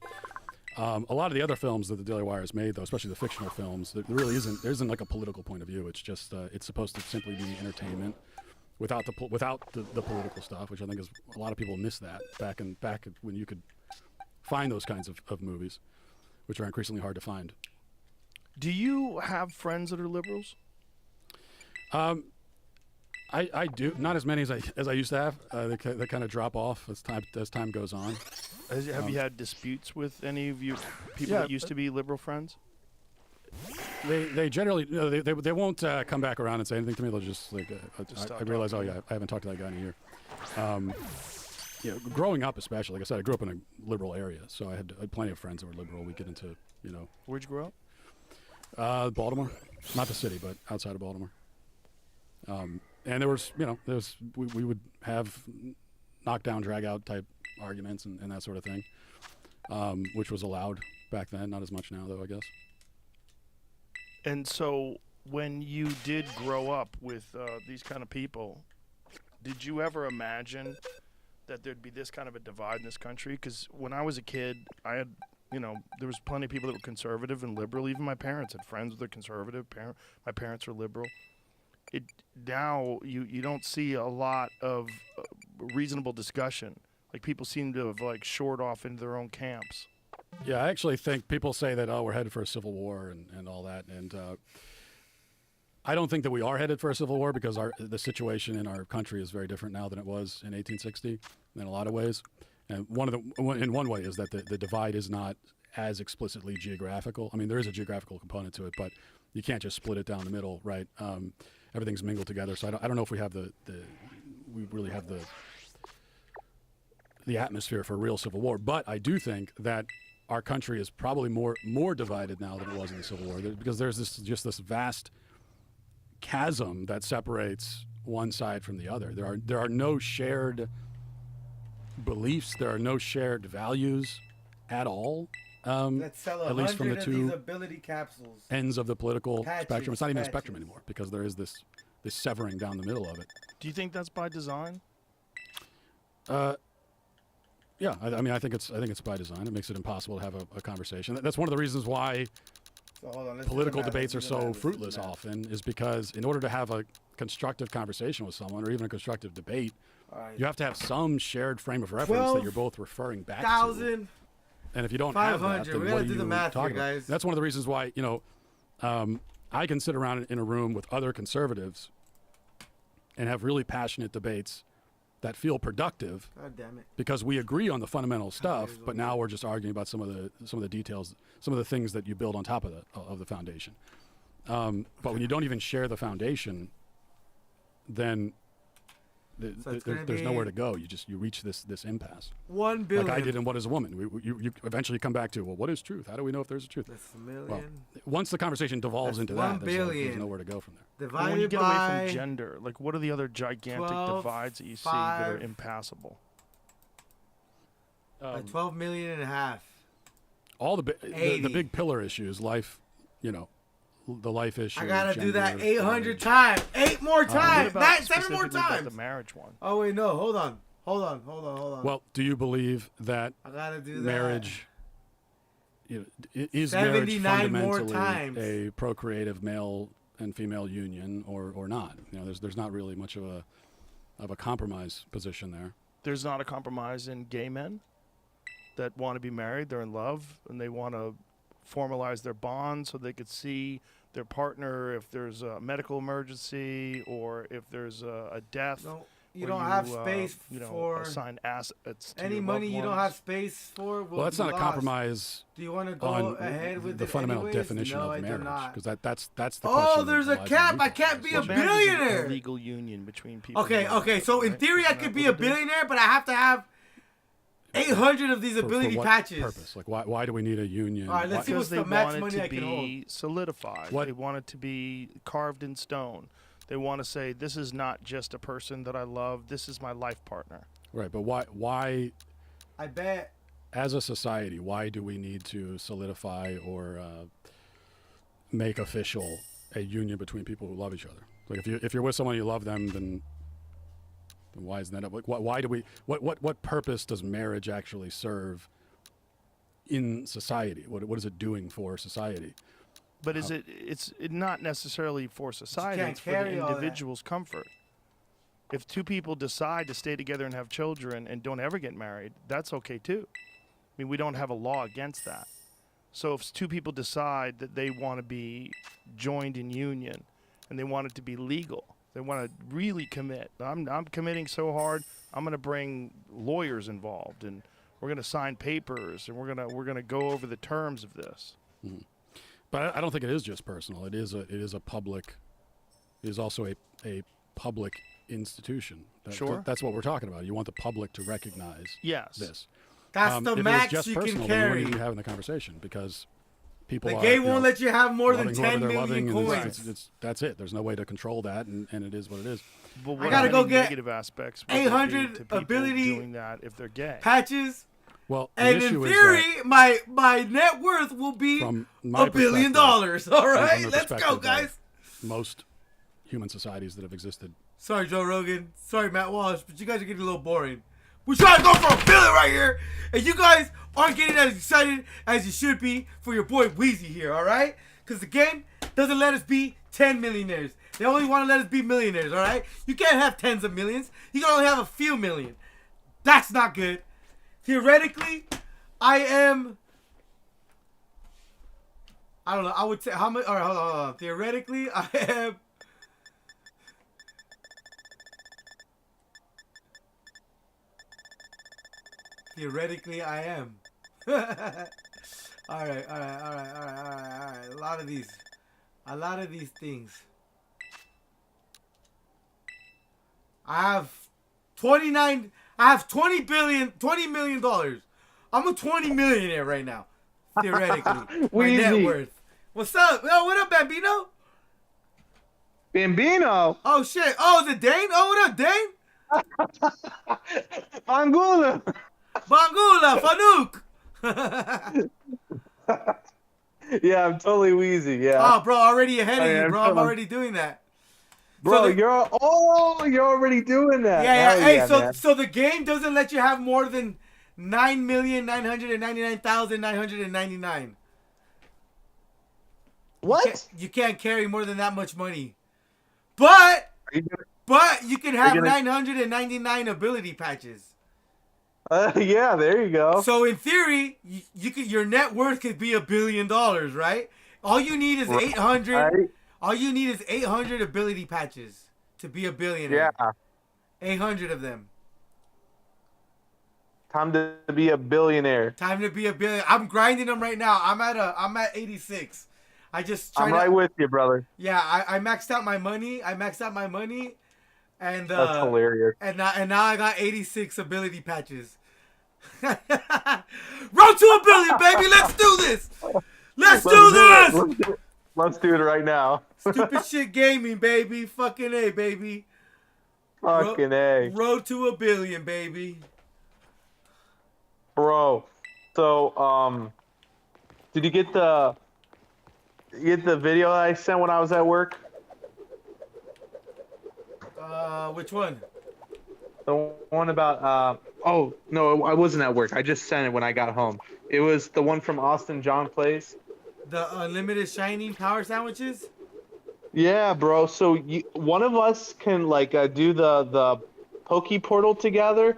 A lot of the other films that the Daily Wire has made, though, especially the fictional films, there isn't like a political point of view. It's just it's supposed to simply be entertainment without the political stuff, which I think is a lot of people miss that back when you could find those kinds of movies, which are increasingly hard to find. Do you have friends that are liberals? I do, not as many as I used to have. They kind of drop off as time goes on. Have you had disputes with any of you people that used to be liberal friends? They generally they won't come back around and say anything to me. They'll just I realize, I haven't talked to that guy in a year. Growing up especially, like I said, I grew up in a liberal area, so I had plenty of friends that were liberal. We get into Where'd you grow up? Baltimore, not the city, but outside of Baltimore. And there was we would have knockdown, drag out type arguments and that sort of thing, which was allowed back then. Not as much now, though, I guess. And so when you did grow up with these kind of people, did you ever imagine that there'd be this kind of a divide in this country. Because when I was a kid, I had, there was plenty of people that were conservative and liberal. Even my parents had friends that were conservative. My parents were liberal. Now you don't see a lot of reasonable discussion. Like, people seem to have like shored off into their own camps. Yeah, I actually think people say that, we're headed for a civil war and all that. And I don't think that we are headed for a civil war, because the situation in our country is very different now than it was in 1860 in a lot of ways. And in one way is that the divide is not as explicitly geographical. I mean, there is a geographical component to it, but you can't just split it down the middle, right? Everything's mingled together. So I don't know if we have we really have the atmosphere for a real civil war. But I do think that our country is probably more divided now than it was in the Civil War, because there's this vast chasm that separates one side from the other. There are no shared beliefs. There are no shared values at all. Let's sell at least from the 100 of two these ability capsules. ends of the political Patches, spectrum. It's not even a patches. spectrum anymore, because there is this severing down the middle of it. Do you think that's by design? Yeah, I mean, I think it's by design. It makes it impossible to have a conversation. That's one of the reasons why So hold on, let's do the political math, debates are let's do the so math, let's do the fruitless math. often, is because in order to have a constructive conversation with someone, or even a constructive debate, All right. you have to have some shared frame of reference that you're both referring back to. 12,500. And if you don't have that, 500. then We what gotta are do the you math here, talking about? guys. That's one of the reasons why, I can sit around in a room with other conservatives and have really passionate debates that feel productive, God damn it. because we agree on the fundamental stuff, but now we're just arguing about some of the details, some of the things that you build on top of the foundation. But when you don't even share the foundation, then there's nowhere to go. You reach this impasse. 1 billion. Like I did in What Is a Woman. You eventually come back to, well, what is truth? How do we know if there's a truth? That's a million. Well, once the conversation devolves That's into 1 that, there's billion. nowhere to go from there. Well, when you Divided get away by from gender, like, what are the other gigantic 12, divides that you see that are 5. impassable? 12 million and a half. All the 80. big pillar issues, life, the life issue. I gotta do that gender, 800 marriage. times. 8 more What times. about Not 7 more specifically about times. the marriage one? Oh wait, no. Hold on. Well, do you believe that I gotta do that. marriage, is marriage 79 more fundamentally times. a procreative male and female union, or not? There's not really much of a compromise position there. There's not a compromise in gay men that want to be married. They're in love and they want to formalize their bond so they could see their partner if there's a medical emergency or if there's a death. No, you where don't have space for assign assets to any your money loved you don't ones. have space for. Will Well, that's be not a lost. compromise Do you want to go on ahead with the it fundamental anyways? definition No, of I do marriage, not. because that's the Oh, question. that there's a lies in cap. you I guys. can't be a Well, marriage is billionaire. a legal union between people. Okay, who love okay. each So other, in right? theory, I Isn't could that be what a it is? billionaire, but I have to have 800 of these For ability what patches. purpose? Like, why do we need a union? All right, let's Why- see Because what's they the max want it money to I can hold. be solidified. What- They want it to be carved in stone. They want to say, this is not just a person that I love. This is my life partner. Right, but why, I bet. as a society, why do we need to solidify or make official a union between people who love each other? Like, if you're with someone you love them, then why isn't that? Like, why do we? What purpose does marriage actually serve in society? What is it doing for society? But it's not necessarily for society. can't It's for the carry all that. individual's comfort. If two people decide to stay together and have children and don't ever get married, that's okay too. I mean, we don't have a law against that. So if two people decide that they want to be joined in union and they want it to be legal, they want to really commit. I'm committing so hard. I'm going to bring lawyers involved, and we're going to sign papers, and we're going to go over the terms of this. Mm-hmm. But I don't think it is just personal. It is a public. It is also a public institution. Sure. That's what we're talking about. You want the public to recognize Yes. this. That's If the it was max just you personal, can then we carry. wouldn't be having the conversation, because people The are, gay won't let you have more than loving whoever 10 they're million loving, and coins. that's it. There's no way to control that, and it is what it is. But I what gotta go many get negative aspects would there be 800 to people ability doing that if they're gay. Patches. Well, the And in issue theory, is my net worth will be From my $1 billion. perspective, All from right, the let's go, perspective guys. that most human societies that have existed. Sorry, Joe Rogan. Sorry, Matt Walsh, but you guys are getting a little boring. We're trying to go for $1 billion right here, and you guys aren't getting as excited as you should be for your boy Wheezy here, all right? Because the game doesn't let us be 10 millionaires. They only want to let us be millionaires, all right? You can't have tens of millions. You can only have a few million. That's not good. Theoretically, I am... I don't know. I would say how much... All right, hold on. Theoretically, I am... Theoretically, I am. All right. A lot of these things. I have 29. I have $20 million. I'm a 20 millionaire right now. Theoretically, my net worth. What's up? Yo, what up, Bambino? Bambino. Oh shit. Oh, is it Dane? Oh, what up, Dane? Angula. Bangula, Fanuc. Yeah, I'm totally wheezy. Yeah. Oh, bro, already ahead of you, am bro. I'm too. already doing that. Bro, So the- you're already doing that. Yeah. Hell Hey, yeah, man. so the game doesn't let you have more than 9,999,999. What? You can't carry more than that much money. But you can have 999 ability patches. Yeah, there you go. So in theory, you could your net worth could be $1 billion, right? All you need is 800. Right? All you need is 800 ability patches to be a billionaire. Yeah. 800 of them. Time to be a billionaire. Time to be a billionaire. I'm grinding them right now. I'm at 86. I just I'm right with you, brother. Yeah, I maxed out my money. And That's uh hilarious. and now I got 86 ability patches. Road to $1 billion, baby. Let's do this. Let's do this. Let's do it right now. Stupid shit gaming, baby. Fucking A, baby. Fucking A. Road to $1 billion, baby. Bro. So, did you get the video that I sent when I was at work? Which one? The one about oh no, I wasn't at work. I just sent it when I got home. It was the one from Austin John Plays. The unlimited shining power sandwiches? Yeah, bro. So one of us can like do the Poke Portal together.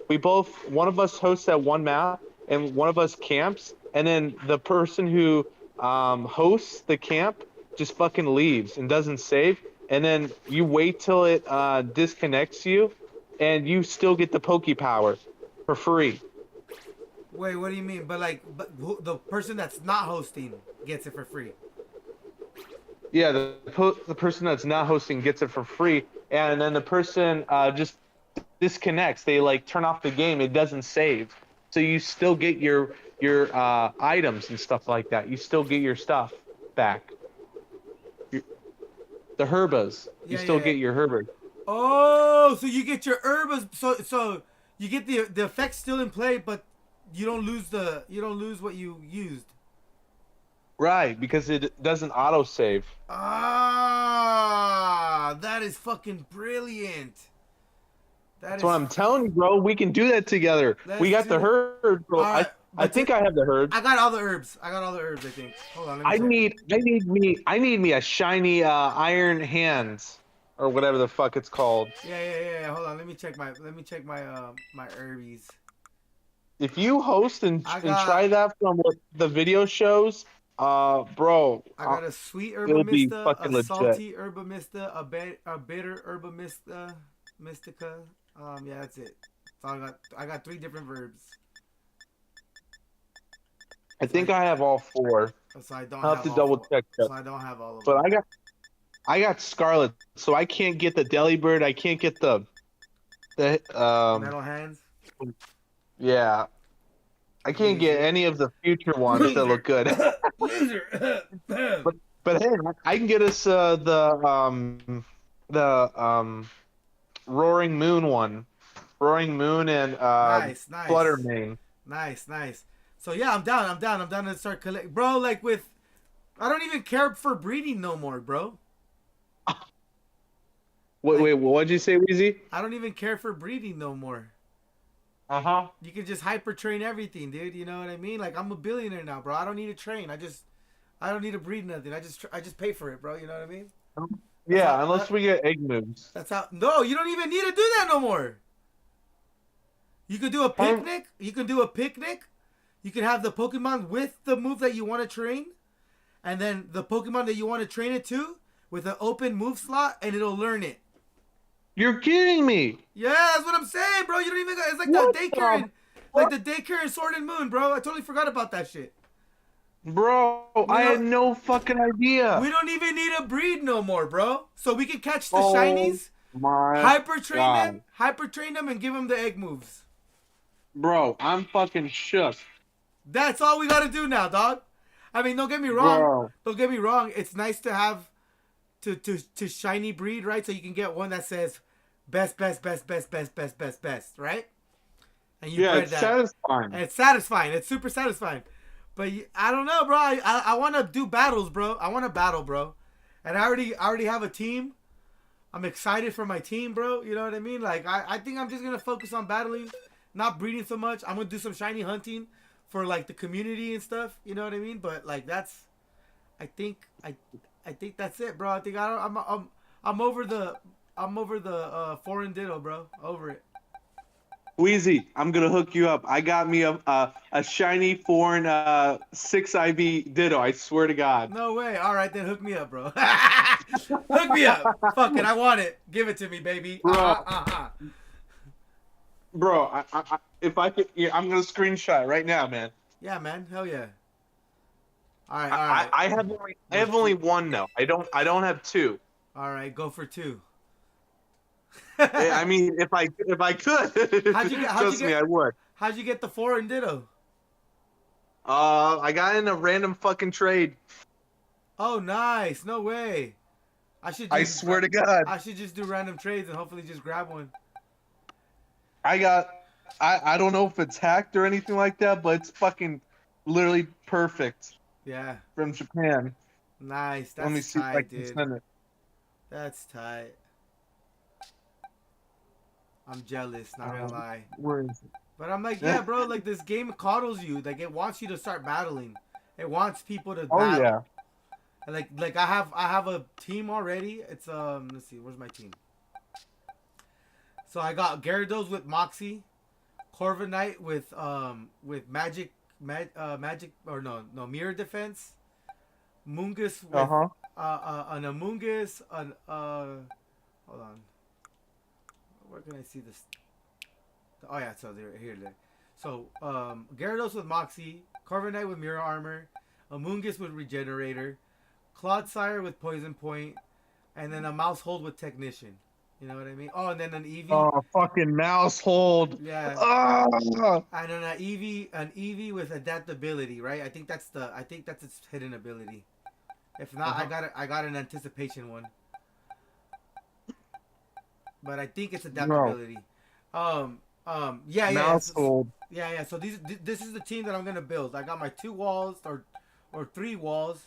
One of us hosts that one map, and one of us camps, and then the person who hosts the camp just fucking leaves and doesn't save, and then you wait till it disconnects you, and you still get the Poke Power for free. Wait, what do you mean? But the person that's not hosting gets it for free. Yeah, the person that's not hosting gets it for free, and then the person just disconnects. They like turn off the game. It doesn't save, so you still get your items and stuff like that. You still get your stuff back. The herbas. You still get your herbas. Oh, so you get your herbas. So you get the effects still in play, but you don't lose what you used. Right, because it doesn't auto save. Ah, that is fucking brilliant. That's what I'm telling you, bro. We can do that together. We got the herbs, bro. Right, I think I have the herbs. I got all the herbs. I think. Hold on. Let me check. I need me a shiny iron hands, or whatever the fuck it's called. Yeah. Hold on. Let me check my my herbies. If you host and try that from what the video shows, bro. I got a sweet it'll be herba fucking mista, a legit. salty herba mista, a bitter herba mystica. Yeah, that's it. So I got 3 different verbs. I think I have all 4. So I don't I'll have to double check that. So I don't have all of them. But I got Scarlet, so I can't get the Deli Bird. I can't get the metal hands. Yeah, I can't get any of the future ones that look good. but hey, I can get us the Roaring Moon one, Roaring Moon and nice. Fluttermane. Nice. So yeah, I'm down to start collecting, bro. I don't even care for breeding no more, bro. Wait, what'd you say, Weezy? I don't even care for breeding no more. Uh-huh. You can just hyper train everything, dude. You know what I mean? Like I'm a billionaire now, bro. I don't need to train. I don't need to breed nothing. I just pay for it, bro. You know what I mean? Yeah, how- unless that- we get egg moves. That's how. No, you don't even need to do that no more. You could do a picnic. You can do a picnic. You can have the Pokemon with the move that you want to train, and then the Pokemon that you want to train it to with an open move slot, and it'll learn it. You're kidding me. Yeah, that's what I'm saying, bro. You don't even. It's like What the the daycare, like the daycare in Sword and Moon, bro. I totally forgot about that shit. Bro, I had no fucking idea. We don't even need a breed no more, bro. So we can catch the Oh shinies, my hyper train them, and give them the egg moves. Bro, I'm fucking shook. That's all we gotta do now, dog. I mean, don't get me wrong. Bro. Don't get me wrong. It's nice to have to shiny breed, right? So you can get one that says best, right? And you Yeah, bred it's that. satisfying. And it's satisfying. It's super satisfying. But I don't know, bro. I want to do battles, bro. I want to battle, bro. And I already have a team. I'm excited for my team, bro. You know what I mean? Like I think I'm just gonna focus on battling, not breeding so much. I'm gonna do some shiny hunting for like the community and stuff. You know what I mean? But like I think that's it, bro. I think I'm over the foreign ditto, bro. Over it. Wheezy, I'm gonna hook you up. I got me a shiny foreign 6 IV Ditto. I swear to God. No way. All right, then hook me up, bro. Hook me up. Fuck it. I want it. Give it to me, baby. Bro. Bro, if I could, yeah, I'm gonna screenshot it right now, man. Yeah, man. Hell yeah. All right, all right. I have only one though. I don't have two. All right, go for two. I mean, if I could, trust me, I would. How'd you get the foreign ditto? I got in a random fucking trade. Oh, nice. No way. I swear to God. I should just do random trades and hopefully just grab one. I don't know if it's hacked or anything like that, but it's fucking literally perfect. Yeah. From Japan. Nice. That's Let me see tight, if I can dude. send it. That's tight. I'm jealous, not gonna lie. Where is it? But I'm like, yeah, bro, like this game coddles you. Like it wants you to start battling. It wants people to battle. Oh yeah. And like I have a team already. It's let's see, where's my team? So I got Gyarados with Moxie, Corviknight with magic or no mirror defense, Mungus with an Amoongus, hold on. Where can I see this? Oh yeah, so here. So Gyarados with Moxie, Corviknight with Mirror Armor, Amoongus with Regenerator, Clodsire with Poison Point, and then a Mousehold with Technician. You know what I mean? Oh, and then an Eevee. Oh, fucking mouse hold. Yeah. Oh. And then an Eevee with Adaptability, right? I think that's its hidden ability. If not, I got an Anticipation one. But I think it's Adaptability. Yeah. Mouse hold. Yeah. So this is the team that I'm gonna build. I got my 2 walls or 3 walls,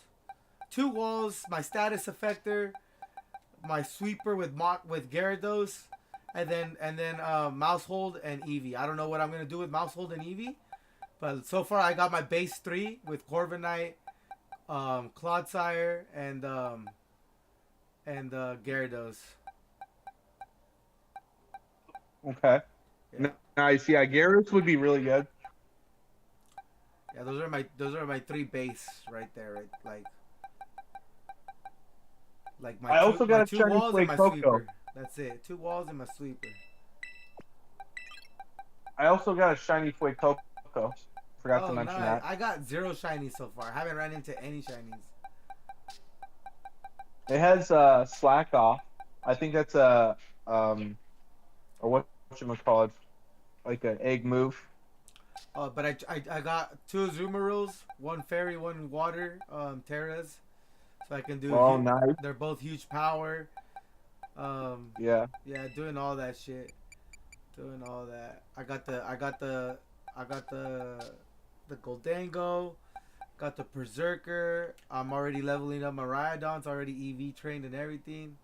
2 walls, my status effector, my sweeper with Gyarados, and then Mousehold and Eevee. I don't know what I'm gonna do with Mousehold and Eevee, but so far I got my base 3 with Corviknight, Clodsire, and Gyarados. Okay. Yeah. Nice. Yeah, Gyarados would be really good. Yeah, those are my 3 base right there, right? Like my I also got a two shiny walls and my Coco. sweeper. That's it. 2 walls and my sweeper. I also got a shiny Coco. Forgot to mention nice. that. I got 0 shinies so far. I haven't ran into any shinies. It has slack off. I think that's or what you call it, like an egg move. But I got 2 Azumarills, 1 fairy, 1 water, Terras. So I can do. Oh, nice. They're both huge power. Yeah. Yeah, doing all that shit. Doing all that. I got the Goldango. Got the Berserker. I'm already leveling up my Rhyhorn's already EV trained and everything.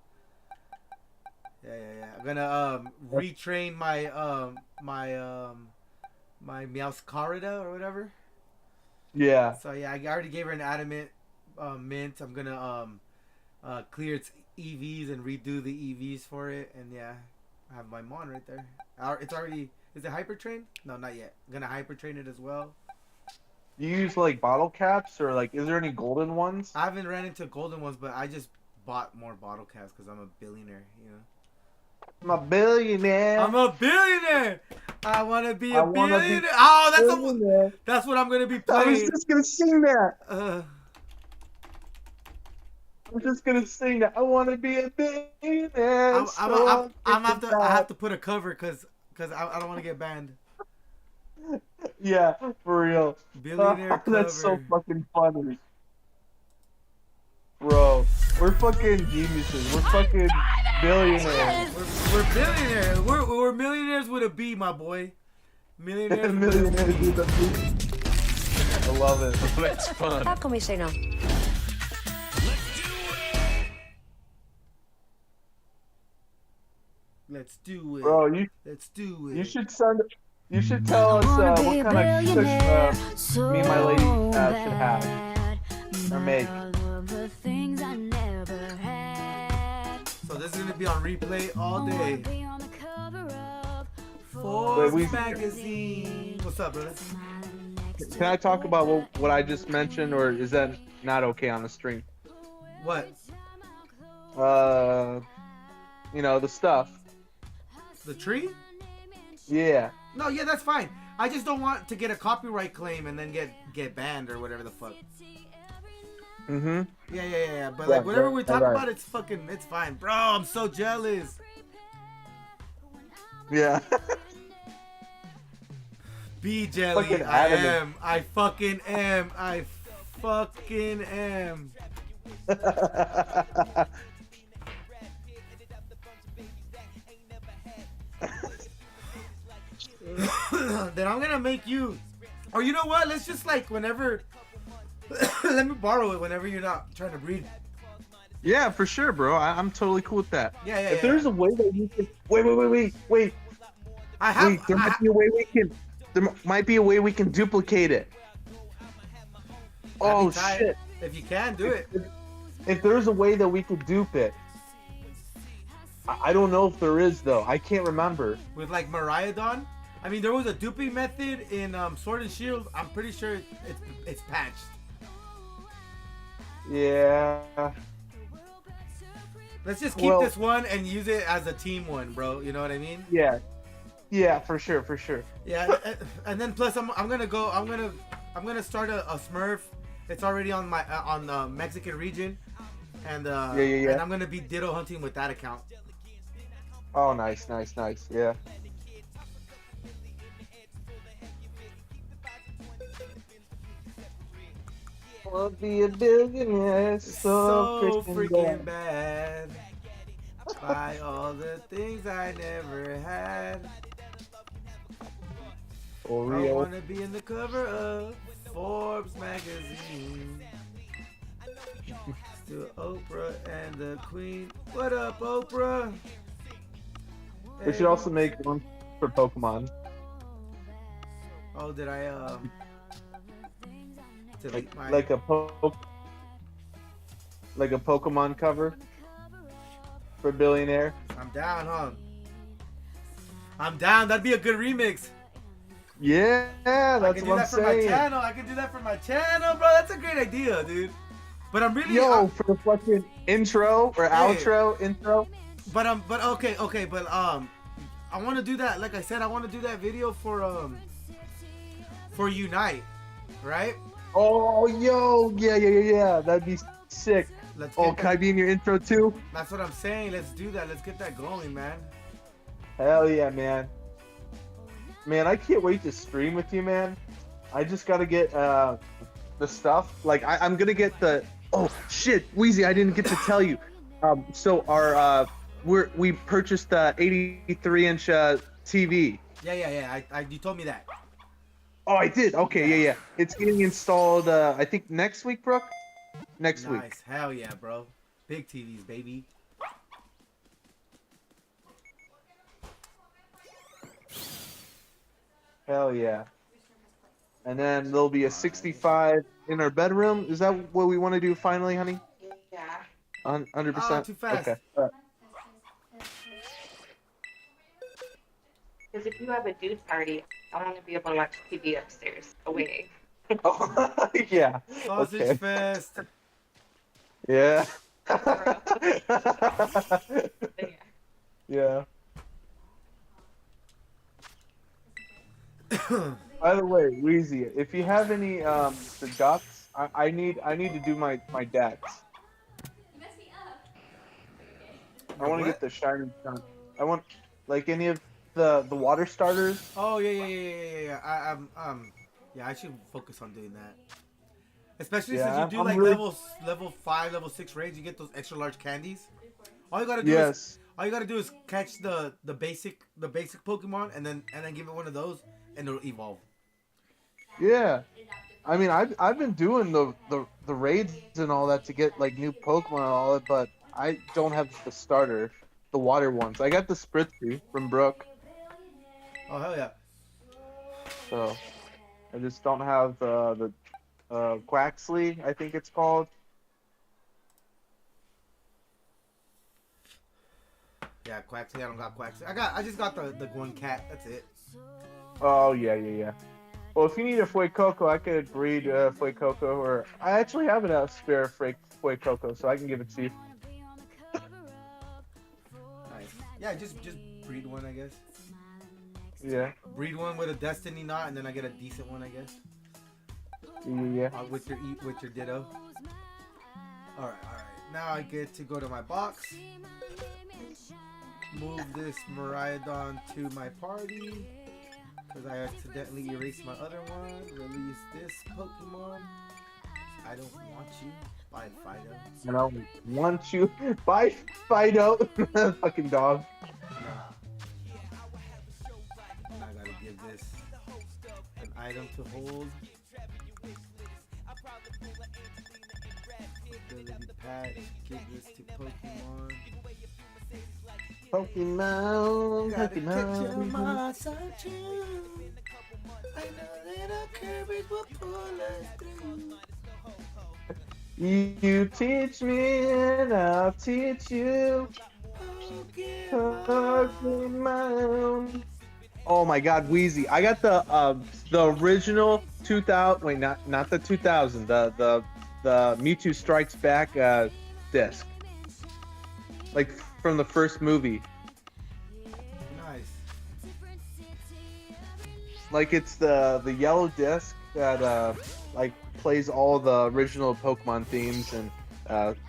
Yeah. I'm gonna retrain my my Meowscarita or whatever. Yeah. So yeah, I already gave her an adamant mint. I'm gonna clear its EVs and redo the EVs for it, and yeah, I have my Mon right there. It's already. Is it hyper trained? No, not yet. I'm gonna hyper train it as well. You use like bottle caps or like is there any golden ones? I haven't ran into golden ones, but I just bought more bottle caps because I'm a billionaire. You know. I'm a billionaire. I'm a billionaire. I want to be I a wanna be billionaire. Oh, billionaire. that's what I'm gonna be I was playing. just gonna sing that. Uh, I'm just gonna sing that. I want to be a billionaire. I have to put a cover because I don't want to get banned. Yeah, for real. Billionaire cover. That's so fucking funny. Bro, we're fucking geniuses. We're fucking billionaires. We're billionaires. We're millionaires with a B, my boy. Millionaires. Millionaires with a B. I love it. That's fun. How can we say no? Let's do it. Bro, Let's do it. you should send. You should tell us what kind of kush me and my lady should have or make. So this is gonna be on replay all day. Wait, Forbes magazine. What's up, brother? Can I talk about what I just mentioned, or is that not okay on the stream? What? You know the stuff. The tree? Yeah. No, yeah, that's fine. I just don't want to get a copyright claim and then get banned or whatever the fuck. Mm-hmm. Yeah. But Yeah, like whatever we talk right. about, it's fine, bro. I'm so jealous. Yeah. Be jelly. Fucking I adamant. am. I fucking am. I fucking am. Then I'm gonna make you. Or you know what? Let's just like whenever. Let me borrow it whenever you're not trying to breed. Yeah, for sure, bro. I'm totally cool with that. Yeah. If there's a way that you can wait. I have. Wait, there might be a way we can. There might be a way we can duplicate it. Oh shit! If you can do it. If there's a way that we could dupe it, I don't know if there is though. I can't remember. With like Miraidon. I mean, there was a duping method in Sword and Shield. I'm pretty sure it's patched. Yeah. Let's just keep this one and use it as a team one, bro. You know what I mean? Yeah. Yeah, for sure. Yeah, and then plus I'm gonna start a Smurf. It's already on my on the Mexican region, and Yeah. and I'm gonna be ditto hunting with that account. Oh, nice. Yeah. I'll be a billionaire So freaking bad. Buy all the things I never had. I Oreo. wanna be in the cover of Forbes magazine. Still Oprah and the Queen. What up, Oprah? We should also make one for Pokemon. Oh, did I Like a Pokemon cover for Billionaire. I'm down, huh? I'm down. That'd be a good remix. Yeah, that's what I'm saying. I can do that for my channel, bro. That's a great idea, dude. But I'm really For the fucking intro or outro intro. But okay, but I want to do that. Like I said, I want to do that video for Unite, right? Oh, yeah. That'd be sick. Can I be in your intro too? That's what I'm saying. Let's do that. Let's get that going, man. Hell yeah, man. Man, I can't wait to stream with you, man. I just gotta get the stuff. Like I'm gonna get the. Oh shit, Wheezy, I didn't get to tell you. So our we purchased the 83-inch TV. Yeah. You told me that. Oh, I did. Okay, yeah. It's getting installed. I think next week, Brooke. Next week. Nice. Hell yeah, bro. Big TVs, baby. Hell yeah. and then there'll be a 65 in our bedroom. Is that what we want to do finally, honey? Yeah. 100%. too fast. Okay. Because if you have a dude party, I want to be able to watch TV upstairs, away. Oh, yeah. Sausage Okay. fest. Yeah. But yeah. Yeah. By the way, Wheezy, if you have any the ducks, I need to do my decks. I want to get the shiny done. I want like any of the water starters. Oh yeah. Yeah, I should focus on doing that. Especially since Yeah, you do I'm like really- level 5, level 6 raids, you get those extra large candies. All you gotta do Yes. is catch the basic Pokemon and then give it one of those and it'll evolve. Yeah. I mean, I've been doing the raids and all that to get like new Pokemon and all that, but I don't have the starter, the water ones. I got the Spritzee from Brooke, Oh hell yeah. so I just don't have the Quaxley, I think it's called. Yeah, Quaxley. I don't got Quaxley. I just got the one cat. That's it. Oh yeah. Well, if you need a Fuecoco, I could breed Fuecoco, or I actually have a spare Fuecoco, so I can give it to you. Nice. Yeah, just breed one, I guess. Yeah. Breed one with a Destiny knot, and then I get a decent one, I guess. Yeah. With your Ditto. All right. Now I get to go to my box. Move this Miraidon to my party. Because I accidentally erased my other one. Release this Pokemon. I don't want you. Bye, Fido. I don't want you. Bye, Fido. Fucking dog. I gotta give this an item to hold. Ability patch. Give this to Pokemon. Pokemon. Gotta catch 'em all, don't you? I know that our courage will pull us through. You teach me and I'll teach you. Pokemon. Oh my God, Wheezy! I got the original 2000. Wait, not the 2000. The Mewtwo Strikes Back disc, like from the first movie. Nice. Like it's the yellow disc that like plays all the original Pokemon themes and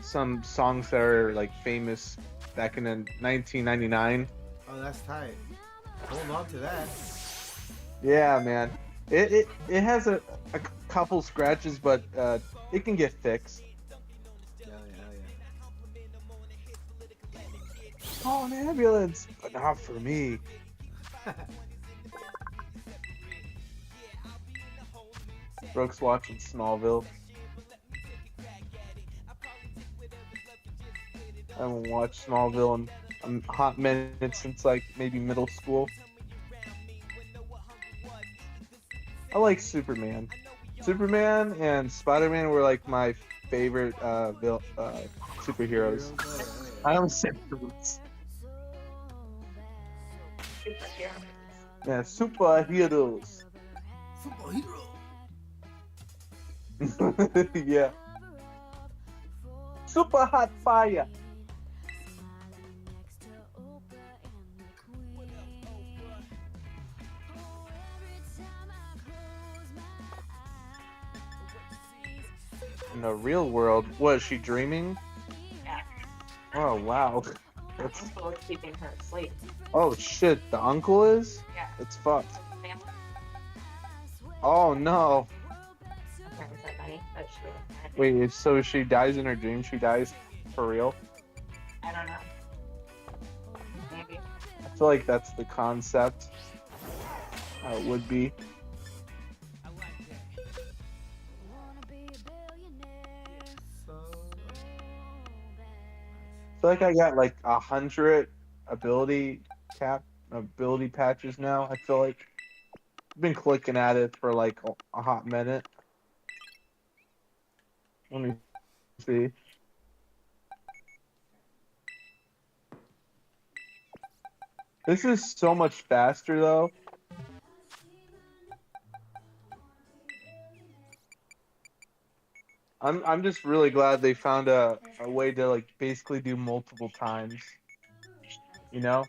some songs that are like famous back in 1999. Oh, that's tight. Hold on to that. Yeah, man. It has a couple scratches, but it can get fixed. Hell yeah. Oh, an ambulance, but not for me. Brooks watching Smallville. I haven't watched Smallville in a hot minute since like maybe middle school. I like Superman. Superman and Spider-Man were like my favorite superheroes. I don't say those. Superhero. Yeah, superheroes. Superhero. Yeah. Super hot fire. In the real world, was she dreaming? Yeah. Oh wow. Her That's, uncle is keeping her asleep. oh shit, the uncle is? Yeah. It's fucked. Family. Oh no. Sometimes that money, but she wouldn't have it. Wait, so if she dies in her dream, she dies for real? I don't know. Maybe. I feel like that's the concept. How it would be. I feel like I got like 100 ability patches now. I feel like been clicking at it for like a hot minute. Let me see. This is so much faster though. I'm just really glad they found a way to like basically do multiple times. You know?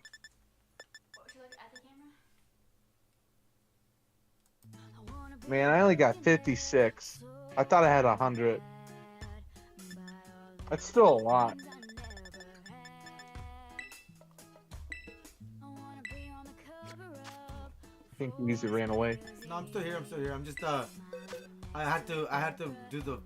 Man, I only got 56. I thought I had 100. That's still a lot. I think Weezy ran away. No, I'm still here. I'm still here. I'm just I had to do the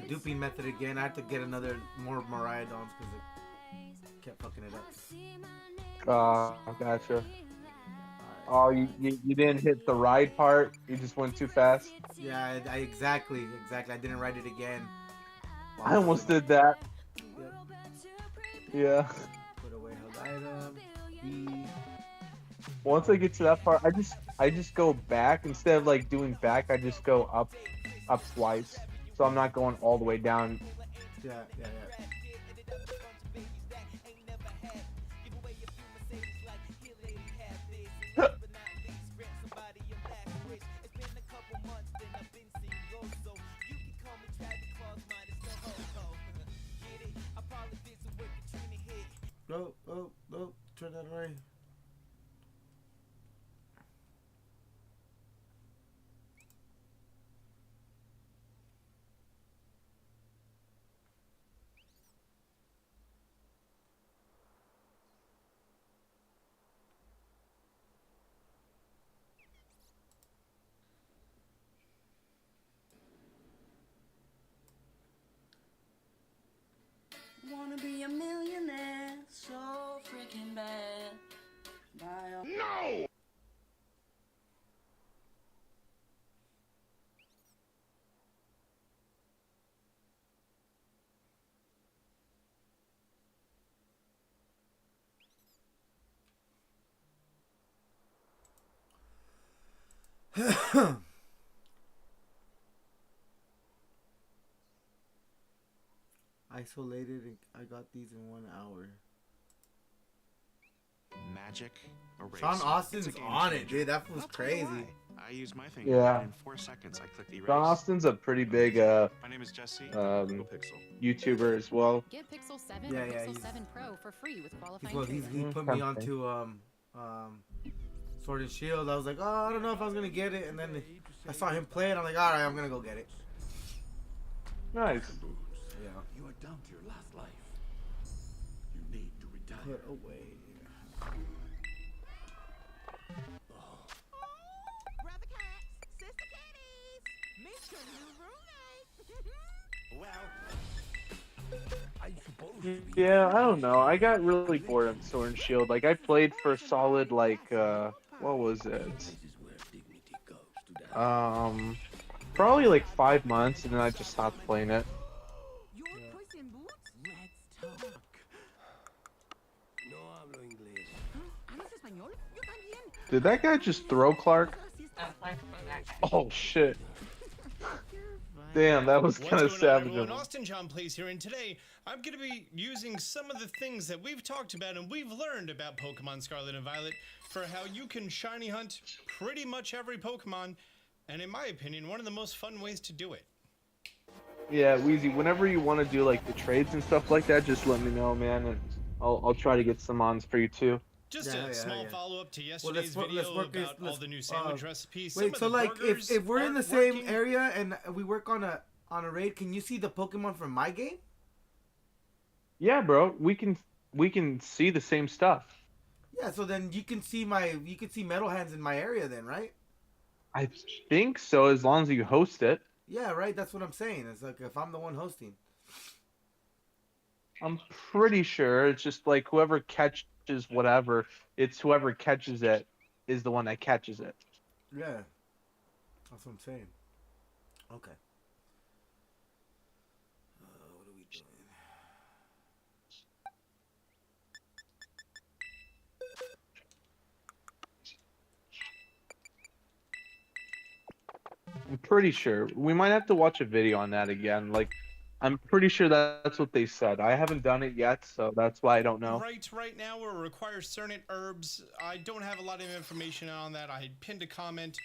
duping method again. I had to get another more Mariah Dons because it kept fucking it up. Gotcha. Oh, you didn't hit the ride part. You just went too fast. Yeah, I exactly. I didn't write it again. I almost did that. Yep. Yeah. Put away held item. B. Once I get to that part, I just go back instead of like doing back. I just go up twice, so I'm not going all the way down. Yeah. No, turn that away. Wanna be a millionaire, so freaking bad. No! Isolated, and I got these in 1 hour. Magic eraser. Sean Austin's It's a game on it, changer. dude. That was I'll tell you crazy. why. I used my finger, Yeah. and in 4 seconds I clicked erase. John Austin's a pretty big My name is Jesse. Go Pixel. YouTuber as well. Get Pixel 7 Yeah, or yeah, Pixel he's- 7 Pro for free with qualifying He trade-in. put me onto Sword and Shield. I was like, oh, I don't know if I was gonna get it, and then I saw him play it. I'm like, all right, I'm gonna go get it. Nice. Yeah. You are down to your last life. You need to retire. Put away. Brother cats, sister kitties, miss your new roommate. Well, I'm supposed to be. Yeah, I don't know. I got really bored of Sword and Shield. Like I played for a solid like what was it? This is where dignity goes to die. Probably like 5 months, and then I just stopped playing it. Your Puss in Boots? Let's talk. No hablo inglés. ¿Hablas español? Yo también. Did that guy just throw Clark? Oh shit. Damn, that was kind of What's going on, savage. everyone? of him. Austin John Plays here, and today I'm going to be using some of the things that we've talked about and we've learned about Pokemon Scarlet and Violet for how you can shiny hunt pretty much every Pokemon, and in my opinion, one of the most fun ways to do it. Yeah, Weezy, whenever you want to do like the trades and stuff like that, just let me know, man, and I'll try to get some ons for you too. Just Yeah, a yeah, small yeah. follow-up to Well, yesterday's let's video work about all let's- the new sandwich recipes. Some Wait, of so the like burgers if we're in the aren't same working. area and we work on a raid, can you see the Pokemon from my game? Yeah, bro, we can see the same stuff. Yeah, so then you can see Metal Hands in my area then, right? I think so, as long as you host it. Yeah, right. That's what I'm saying. It's like if I'm the one hosting. I'm pretty sure it's just like whoever catches whatever, it's whoever catches it is the one that catches it. Yeah, that's what I'm saying. Okay. What are we doing? I'm pretty sure. We might have to watch a video on that again. Like, I'm pretty sure that's what they said. I haven't done it yet, so that's why I don't know. Right now, it requires certain herbs. I don't have a lot of information on that. I had pinned a comment.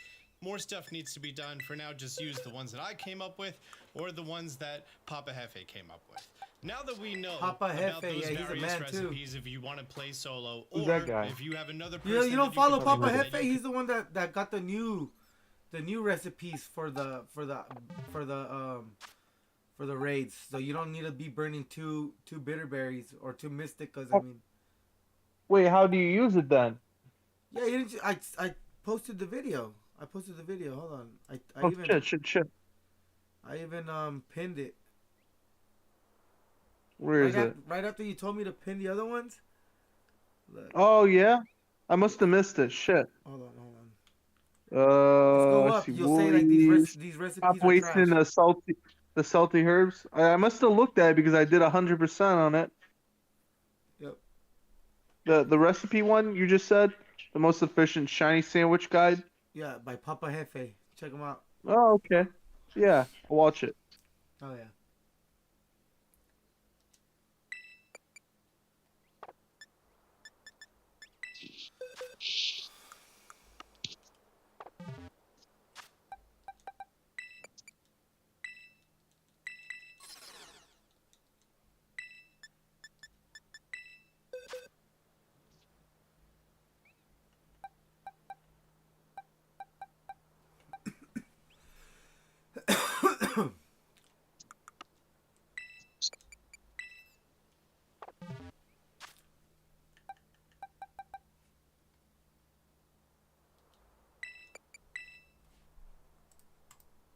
More stuff needs to be done. For now, just use the ones that I came up with, or the ones that Papa Jefe came up with. Now that we know Papa about Jefe, those yeah, he's a various man recipes, if you want to play solo, Who's or that guy? if you have another person, You don't that follow can Papa play with, Jefe? He's the one that got the new recipes for the raids. So you don't need to be burning two bitter berries or two mysticas. I mean, Wait, how do you use it then? yeah, you didn't, I posted the video. Hold on. Oh, shit. I even pinned it. Where is it? Right after you told me to pin the other ones. Look. Oh, yeah? I must have missed it. Shit. Hold on. Let's go up. You'll say like these recipes Stop are wasting trash. the salty herbs. I must have looked at it because I did 100% on it. Yep. The recipe one you just said, the most efficient shiny sandwich guide. Yeah, by Papa Jefe. Check them out. Oh, okay. Yeah, I'll watch it. Oh yeah.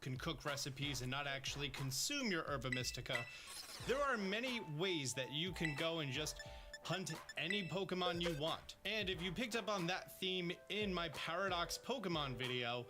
Can cook recipes and not actually consume your herba mystica. There are many ways that you can go and just hunt any Pokemon you want. And if you picked up on that theme in my Paradox Pokemon video,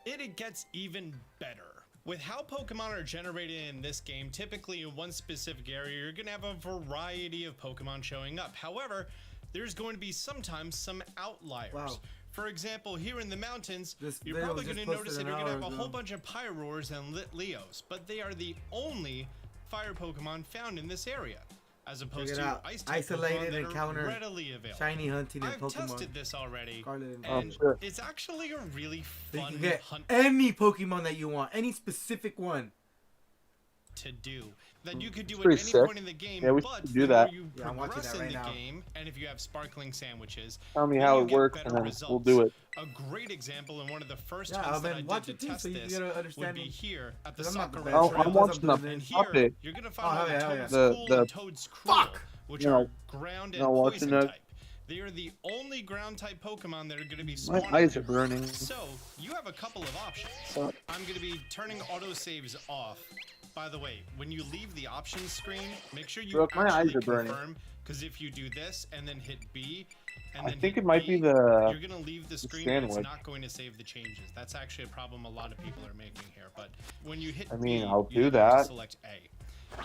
it gets even better. With how Pokemon are generated in this game, typically in one specific area, you're gonna have a variety of Pokemon showing up. However, there's going to be sometimes some outliers. Wow. For example, here in the mountains, This you're video probably was going to just notice posted that an you're going to hour have a whole ago. bunch of Pyroars and Lit Leos, but they are the only fire Pokemon found in this area, as opposed Check it to out. Ice type Isolated Pokemon that encounter are readily available. shiny hunting and I've Pokemon. tested this already, Scarlet and sure. it's actually a really So you fun can get hunt any Pokemon that you want, any specific one. to do that you could do at pretty any sick. point in the game. Yeah, we but should do the that. more you Yeah, I'm watching progress that in right the now. game, and if you have sparkling sandwiches, Tell me then how you it get works, better and then results. we'll do it. A great example, and one of the first Yeah, hunts that I watch did it to too, test so you this get an would understanding. be here at the 'Cause I'm not the Sakura best. Trail. I'm watching the And update. here, you're gonna find Oh, out hell that yeah. Toad's The- Cool the- and Toad's Cruel, Fuck! which No. are ground and No, watching poison that. type. They are the only ground type Pokemon that are going to be My spawning eyes there. are burning. So, you have a couple of options. Fuck. I'm going to be turning autosaves off. By the way, when you leave the options screen, make sure you Bro, my eyes actually are burning. confirm, because if you do this and then hit B, and I then think hit it might B, be the you're going to leave the screen and it's sandwich. not going to save the changes. That's actually a problem a lot of people are making here. But when you hit I mean, B, I'll you do then have to that. select A.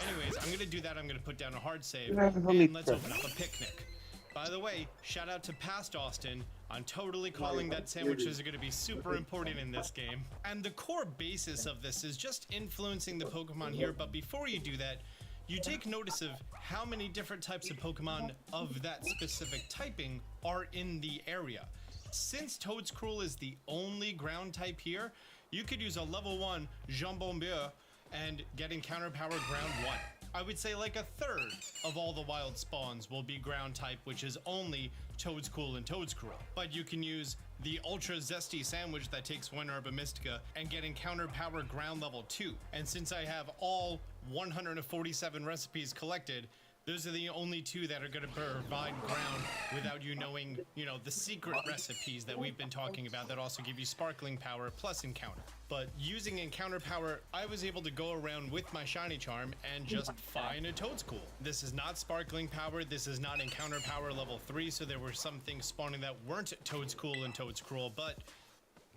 Anyways, I'm going to do that. I'm going to put down a hard save, Yeah, let me and let's check. open up a picnic. By the way, shout out to Past Austin on totally calling that sandwiches are going to be super important in this game. And the core basis of this is just influencing the Pokemon here, but before you do that, you take notice of how many different types of Pokemon of that specific typing are in the area. Since Toad's Cruel is the only ground type here, you could use a level 1 Jambon Beurre and get Encounter Power Ground 1. I would say like a third of all the wild spawns will be ground type, which is only Toad's Cool and Toad's Cruel. But you can use the Ultra Zesty Sandwich that takes 1 Herba Mystica and get Encounter Power Ground Level 2. And since I have all 147 recipes collected, those are the only 2 that are going to provide ground without you knowing, the secret recipes that we've been talking about that also give you sparkling power plus encounter. But using encounter power, I was able to go around with my shiny charm and just find a Toad's Cool. This is not sparkling power, this is not encounter power level 3, so there were some things spawning that weren't Toad's Cool and Toad's Cruel, but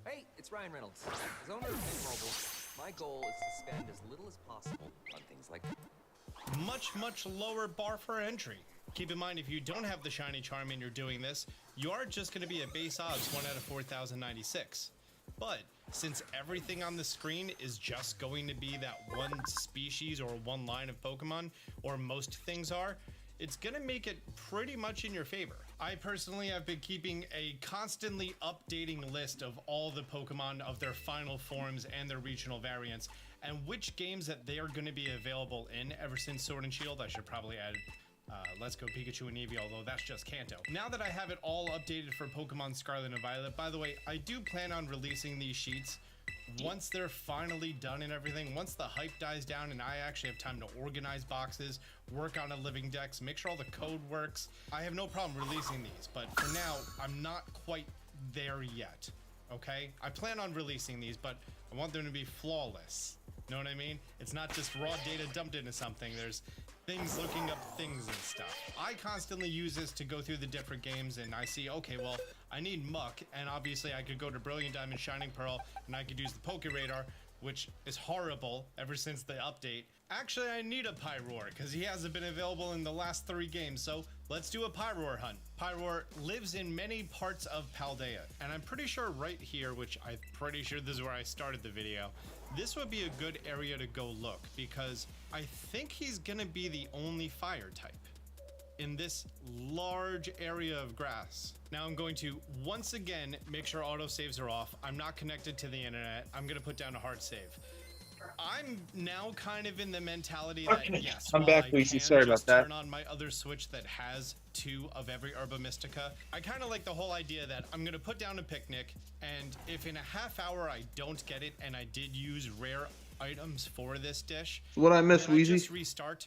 Hey, it's Ryan Reynolds. As owner of Mobile, my goal is to spend as little as possible on things like much lower bar for entry. Keep in mind, if you don't have the shiny charm and you're doing this, you are just going to be at base odds 1 out of 4,096. But since everything on the screen is just going to be that one species or one line of Pokemon, or most things are, it's gonna make it pretty much in your favor. I personally have been keeping a constantly updating list of all the Pokemon of their final forms and their regional variants, and which games that they are going to be available in ever since Sword and Shield. I should probably add Let's Go Pikachu and Eevee, although that's just Kanto. Now that I have it all updated for Pokemon Scarlet and Violet, by the way, I do plan on releasing these sheets once they're finally done and everything, once the hype dies down and I actually have time to organize boxes, work on a living dex, make sure all the code works. I have no problem releasing these, but for now, I'm not quite there yet, okay? I plan on releasing these, but I want them to be flawless. Know what I mean? It's not just raw data dumped into something. There's things looking up things and stuff. I constantly use this to go through the different games and I see, okay, well, I need Muck, and obviously I could go to Brilliant Diamond, Shining Pearl, and I could use the Poke Radar, which is horrible ever since the update. Actually, I need a Pyroar, because he hasn't been available in the last 3 games, so let's do a Pyroar hunt. Pyroar lives in many parts of Paldea, and I'm pretty sure right here, which I'm pretty sure this is where I started the video, this would be a good area to go look, because I think he's gonna be the only fire type in this large area of grass. Now I'm going to once again make sure auto saves are off. I'm not connected to the internet. I'm gonna put down a hard save. I'm now kind of in the mentality that yes, I'm while back, I Lucy. can Sorry just about that. turn on my other switch that has 2 of every Herba Mystica, I kind of like the whole idea that I'm gonna put down a picnic, and if in a half hour I don't get it, and I did use rare items for this dish, What I miss, then I Weezy? just restart.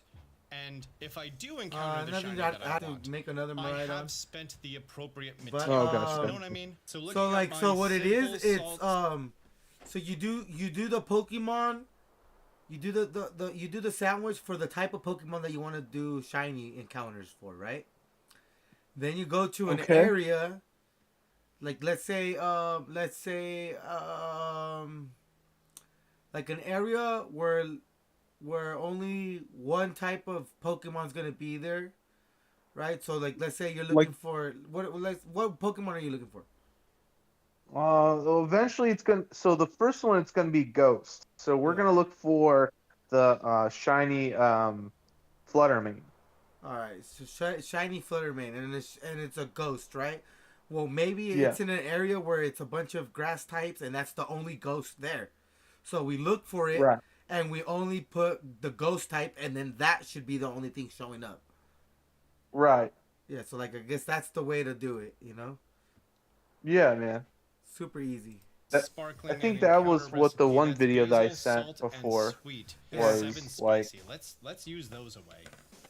And if I do encounter the shiny that I want, to make another I Miraidon. have spent the appropriate But, material. gotcha. You know what I mean? So looking So at like, my so what it is, simple it's salt- so you do the Pokemon, you do the sandwich for the type of Pokemon that you want to do shiny encounters for, right? Then you go to an Okay. area, like let's say like an area where only one type of Pokemon's gonna be there, right? So like let's say you're looking for what Pokemon are you looking for? Well, eventually it's gonna. So the first one, it's gonna be Ghost. So we're gonna look for the shiny Fluttermane. All right, so shiny Fluttermane, and it's a ghost, right? Well, maybe Yeah. it's in an area where it's a bunch of grass types, and that's the only ghost there. So we look for it, Right. and we only put the ghost type, and then that should be the only thing showing up. Right. Yeah, so like I guess that's the way to do it, you know? Yeah, man. Super easy. Sparkling I think and that was encounter what the recipe one that's video that I basil, sent salt, and before sweet, was 7 like spicy. Let's use those away.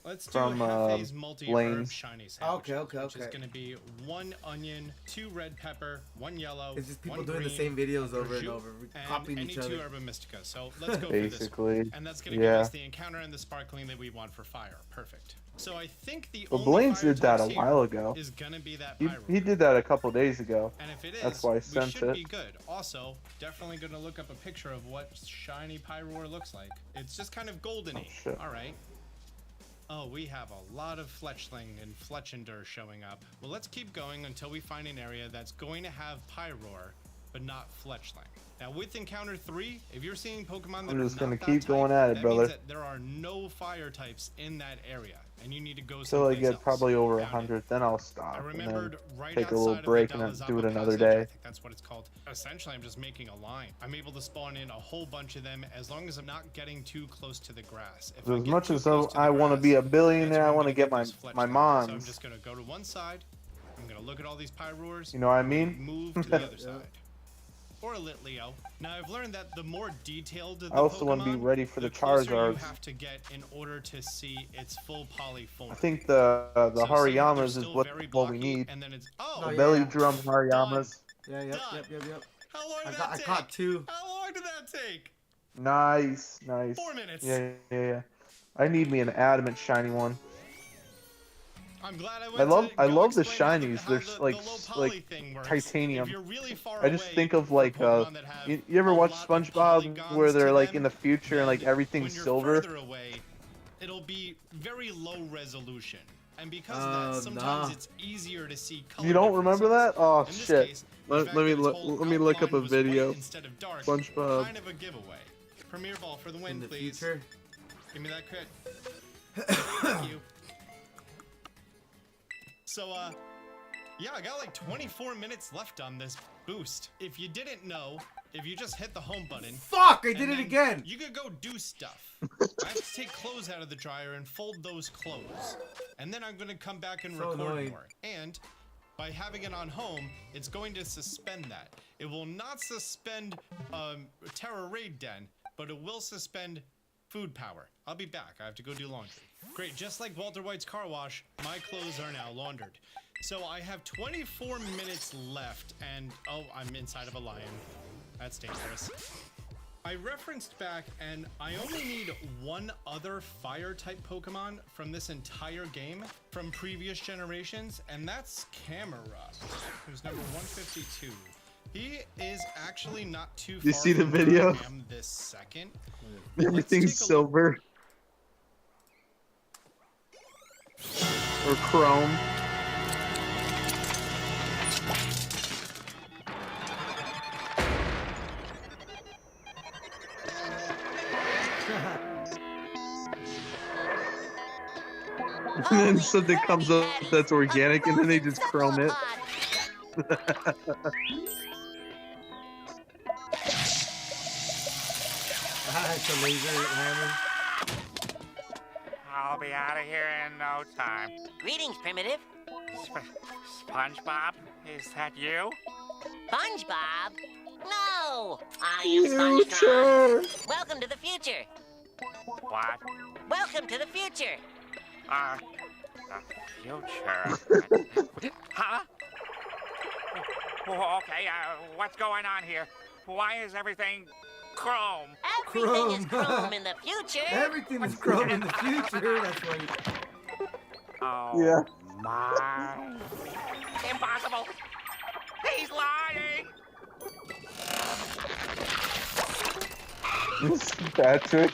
Let's do from, Hefe's multi-herb Lane's. shiny sandwich. Okay. Which is gonna be 1 onion, 2 red pepper, 1 yellow. It's just people 1 doing the green, same videos over and prosciutto, over, and copying any each 2 other. Herba Mystica. So let's go for this. basically. And that's gonna give Yeah. us the encounter and the sparkling that we want for fire. Perfect. So I think the Well, only Blaine's fire did that a types here while ago. is gonna be that He pyro. did that a couple days ago. And if it is, That's why I we sent should it. be good. Also, definitely going to look up a picture of what shiny Pyroar looks like. It's just kind of goldeny. shit. All right. Oh, we have a lot of Fletchling and Fletchender showing up. Well, let's keep going until we find an area that's going to have Pyroar, but not Fletchling. Now, with Encounter 3, if you're seeing Pokemon that I'm are just gonna not that keep type, going at it, that brother. means that there are no fire types in that area, and you need to go Till I someplace get else. probably over Found it. 100, then I'll I stop and remembered then right take a little outside break of and the then do it Dalazapa another Passage, I day. think that's what it's called. Essentially, I'm just making a line. I'm able to spawn in a whole bunch of them as long as I'm not getting too close to the grass. If I As get much too as close to the I want to grass, be a that's billionaire, when I I'm want to gonna get my those my Fletchlings. So I'm mons. just gonna go to one side. I'm gonna look at all these Pyroars. You know what I mean? Move to the other side. Or a Litleo. Now I've learned that the more detailed the I also Pokemon, want to be ready for the closer you Charizards. have to get in order to see its full poly form. I think the So see how they're Hariyamas is still what very what we blocky, need. and then it's The yeah, belly yeah. drum Hariyamas. Yeah, yep. How long I did got- that I take? caught 2. How long did that take? Nice. 4 minutes. Yeah. I need me an adamant shiny one. I'm glad I went I love to go the explain how shinies. how They're the like low poly like thing works. titanium. If you're really far I just away think of for like Pokemon that have you ever a watch lot of SpongeBob polygons where they're to like them, in the future and like then everything's when you're silver? further away, it'll be very low resolution. And because of that, sometimes it's easier to see color You don't remember that? Oh In this shit. case, the Let fact me that its look. whole Let me look up outline a was white video. instead of dark, SpongeBob. kind of a giveaway. Premiere ball for the win, In the please. future. Give me that crit. Thank you. So, yeah, I got like 24 minutes left on this boost. If you didn't know, if you just hit the home button. Fuck! I did and it then again! You could go do stuff. I have to take clothes out of the dryer and fold those clothes. And then I'm going to come back and So record annoying. more. And by having it on home, it's going to suspend that. It will not suspend Terror Raid Den, but it will suspend food power. I'll be back. I have to go do laundry. Great, just like Walter White's car wash, my clothes are now laundered. So I have 24 minutes left, and oh, I'm inside of a lion. That's dangerous. I referenced back, and I only need one other fire-type Pokemon from this entire game from previous generations, and that's Camera, who's number 152. He is actually not too far You see the from where video? I am this second. Everything's silver. Or chrome. And then something comes up that's organic, and then they just chrome it. It's a laser hammer. I'll be out of here in no time. Greetings, Primitive. SpongeBob, is that you? SpongeBob? No! I am SpongeBob. Welcome to the future. What? Welcome to the future. The future. Huh? Okay, what's going on here? Why is everything chrome? Everything is chrome in the future. Everything is chrome in the future. That's right. Oh, Yeah. my. Impossible. He's lying. Patrick.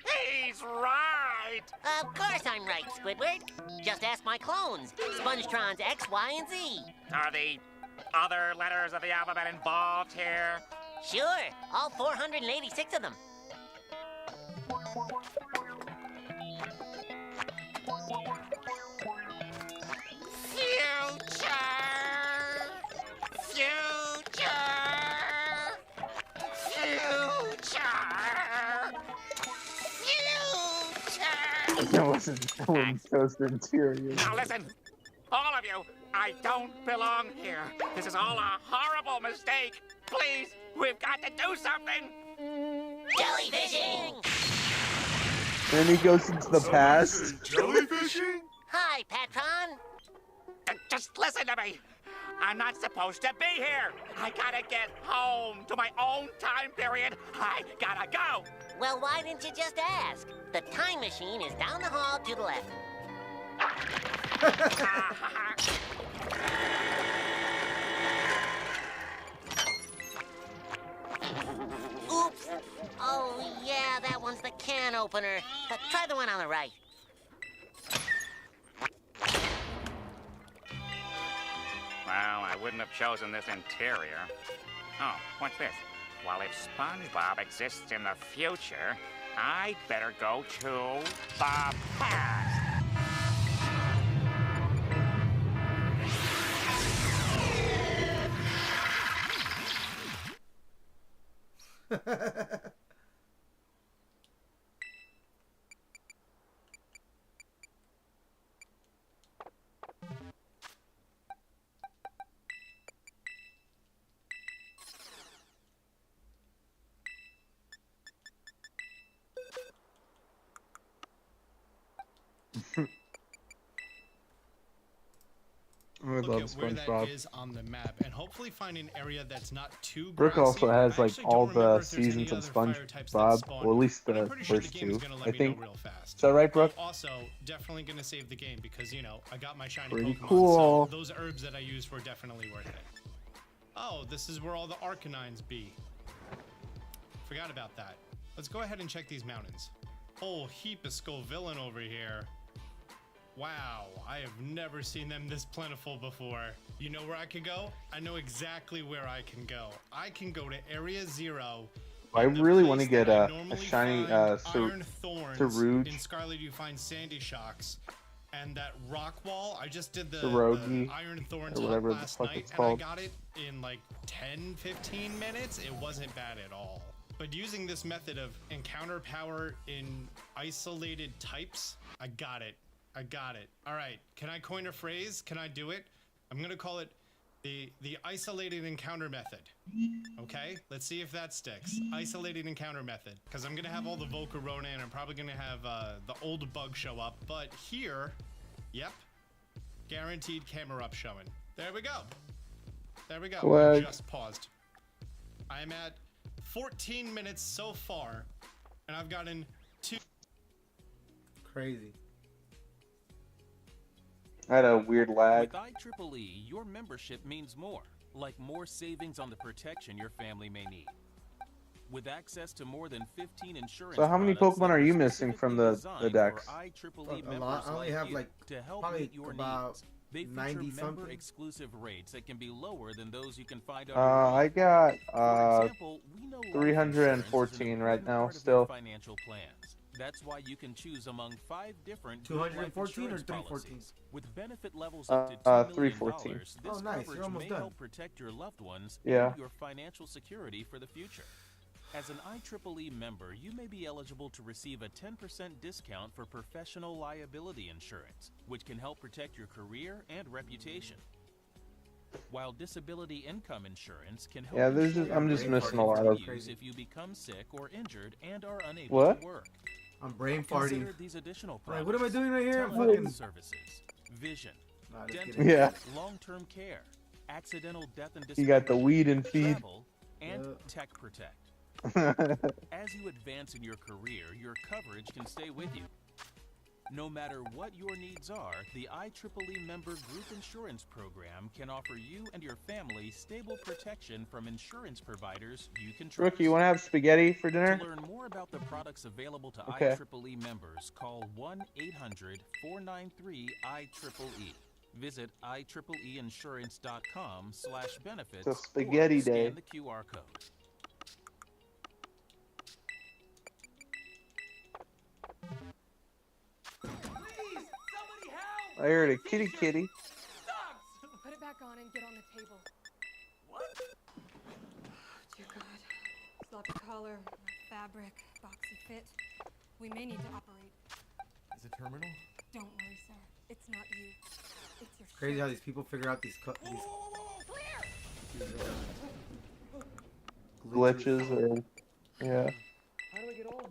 He's right. Of course I'm right, Squidward. Just ask my clones, Spongetron's X, Y, and Z. Are the other letters of the alphabet involved here? Sure, all 486 of them. Future! Future! Future! Future! That wasn't toast interior. Now listen, all of you, I don't belong here. This is all a horrible mistake. Please, we've got to do something. Jellyfishing! Then he goes into the past. Jellyfishing? Hi, Patron. Just listen to me. I'm not supposed to be here. I gotta get home to my own time period. I gotta go. Well, why didn't you just ask? The time machine is down the hall to the left. Oops. Oh, yeah, that one's the can opener. Try the one on the right. Well, I wouldn't have chosen this interior. Oh, what's this? Well, if SpongeBob exists in the future, I'd better go to the past. I Look love at where that SpongeBob. is on the map, and hopefully find an area that's not too Brooke grassy. also has I like actually all don't remember the if there's any seasons of other fire types that SpongeBob, spawn, or at least but I'm the pretty sure first the game is two. gonna let I me think. know real fast. Is that right, Brooke? Also, definitely gonna save the game because you know I got my shiny Pretty Pokemon, cool. so those herbs that I used were definitely worth it. Oh, this is where all the Arcanines be. Forgot about that. Let's go ahead and check these mountains. whole heap of Scovillain over here. Wow, I have never seen them this plentiful before. You know where I could go? I know exactly where I can go. I can go to Area 0. I really want to place get that I a normally shiny find iron thorns. Sarouge. In Scarlet, you find sandy shocks. And that rock wall, I just did the iron thorns or whatever the last fuck night, it's and called. I got it in like 10-15 minutes. It wasn't bad at all. But using this method of encounter power in isolated types, I got it. I got it. All right, can I coin a phrase? Can I do it? I'm gonna call it the isolated encounter method. Okay, let's see if that sticks. Isolated encounter method. Because I'm gonna have all the Volcarona and I'm probably gonna have the old bug show up. But here, yep, guaranteed camera up showing. There we go. There we go. Swag. Just paused. I'm at 14 minutes so far, and I've gotten 2. Crazy. I had a weird lag. With IEEE, your membership means more, like more savings on the protection your family may need. With access to more than 15 insurance So how many products Pokemon that are you were missing from the specifically decks? designed for IEEE A members lot. I only like have you like to help probably meet your about needs. They feature 90 something. member-exclusive rates that can be lower than those you can find on I got For example, we know life 314 insurance is an right important now part of your still. financial plans. That's why you can choose among 5 different 214 or insurance 314? policies. With benefit levels up to $2 million, 314. this Oh, nice. coverage You're almost may done. help protect your loved ones Yeah. and your financial security for the future. As an IEEE member, you may be eligible to receive a 10% discount for professional liability insurance, which can help protect your career and reputation. While disability income insurance can help Yeah, ensure I'm just your missing a lot of. use if you become sick or injured and are unable What? to work. I'm brain farting. Consider these additional Like, what am I products: doing right here? I'm telehealth fucking. services, vision, Nah, just dental, kidding. Yeah. long-term care, accidental death and You disability, got the weed and feed. travel, and Tech Protect. As you advance in your career, your coverage can stay with you. No matter what your needs are, the IEEE member group insurance program can offer you and your family stable protection from insurance providers you can trust. Rookie, you want to have spaghetti for dinner? To learn more about the products available to Okay. IEEE members, call 1-800-493-IEEE. Visit IEEEinsurance.com/benefits It's a spaghetti or scan day. the QR code. I heard a kitty kitty. Put it back on and get on the table. What? Dear God. Sloppy collar, fabric, boxy fit. We may need to operate. Is it terminal? Don't worry, sir. It's not you. It's your Crazy shirt. how these people figure out these Glitches or yeah.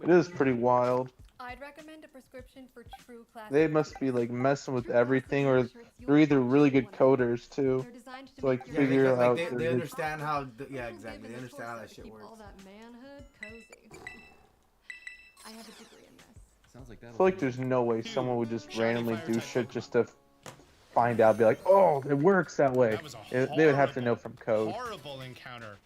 It is pretty wild. I'd recommend a prescription for true class. They must be like messing with everything, or they're either really good coders too. To like figure because, out. like, they the- understand how. Yeah, exactly. They understand how that shit works. All that manhood cozy. I have a degree in this. Sounds like that. I feel like there's no way someone would just randomly do shit just to find out, be like, oh, it works that way. That was a They would have to know from code. Horrible encounter.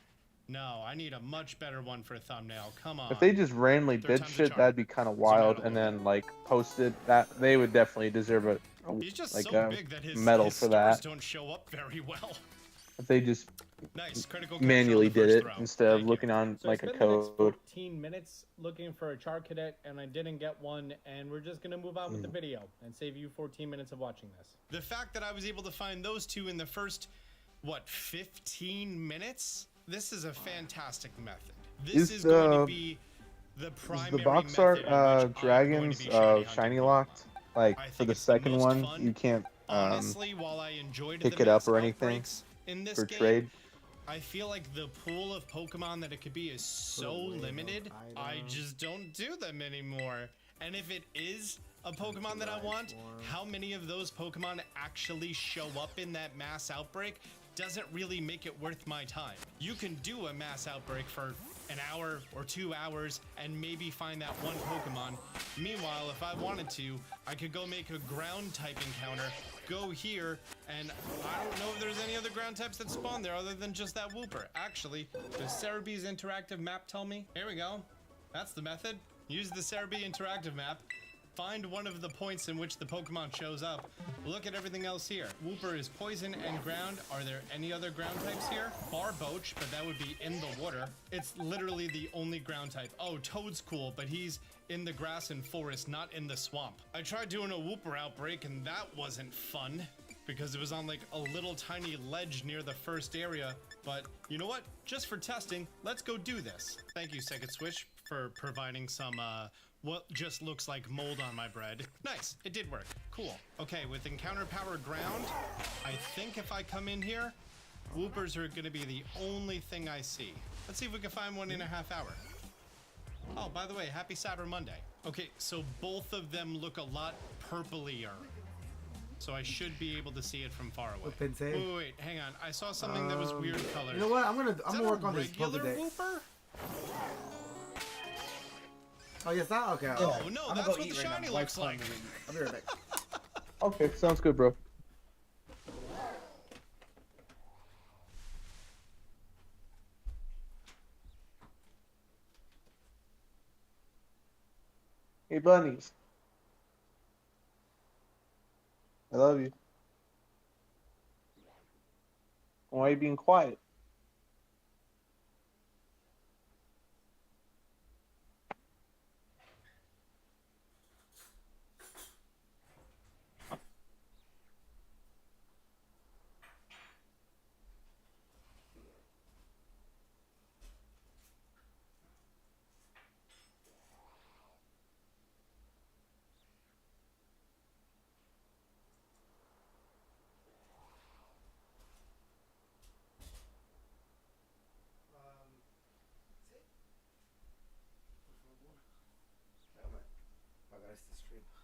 No, I need a much better one for a thumbnail. Come on. If they just randomly did shit, that'd be kind of wild, and then like posted that, they would definitely deserve a He's just like so a big that his medal for stars that. don't show up very well. If they just Nice. Critical capture manually on the did first it throw. instead of looking on So like I a spent the next code. 14 minutes looking for a char cadet, and I didn't get one, and we're just gonna move on with the video and save you 14 minutes of watching this. The fact that I was able to find those two in the first, what, 15 minutes? This is a fantastic method. This is going to be the primary the box method art in which I'm dragons going to be shiny hunting shiny Pokemon. locked? Like I for think the it's the second most one, fun. you can't Honestly, while I enjoyed pick the it up mass or anything outbreaks in this for game, trade. I feel like the pool of Pokemon that it could be is so limited, I just don't do them anymore. And if it is a Pokemon that I want, how many of those Pokemon actually show up in that mass outbreak doesn't really make it worth my time. You can do a mass outbreak for an hour or 2 hours and maybe find that one Pokemon. Meanwhile, if I wanted to, I could go make a ground type encounter, go here, and I don't know if there's any other ground types that spawn there other than just that Wooper. Actually, does Cerebee's interactive map tell me? Here we go. That's the method. Use the Cerebi interactive map. Find one of the points in which the Pokemon shows up. Look at everything else here. Wooper is poison and ground. Are there any other ground types here? Barboach, but that would be in the water. It's literally the only ground type. Oh, Toad's cool, but he's in the grass and forest, not in the swamp. I tried doing a Wooper outbreak and that wasn't fun because it was on like a little tiny ledge near the first area. But you know what? Just for testing, let's go do this. Thank you, Second Switch, for providing some what just looks like mold on my bread. Nice, it did work. Cool. Okay, with encounter power ground, I think if I come in here, Woopers are gonna be the only thing I see. Let's see if we can find one in a half hour. Oh, by the way, happy Cyber Monday. Okay, so both of them look a lot purplier. So I should be able to see it from far away. Wait, hang on. I saw something that was weird colors. You know what? I'm gonna work on this regular Pokedex. Wooper? Oh, yes, that? Okay. Oh, okay. no, I'm that's gonna go what eat the right shiny now. looks Wife's like. calling me. I'll be right back. Okay, sounds good, bro. Hey, bunnies. I love you. Why are you being quiet? Pagar este stream.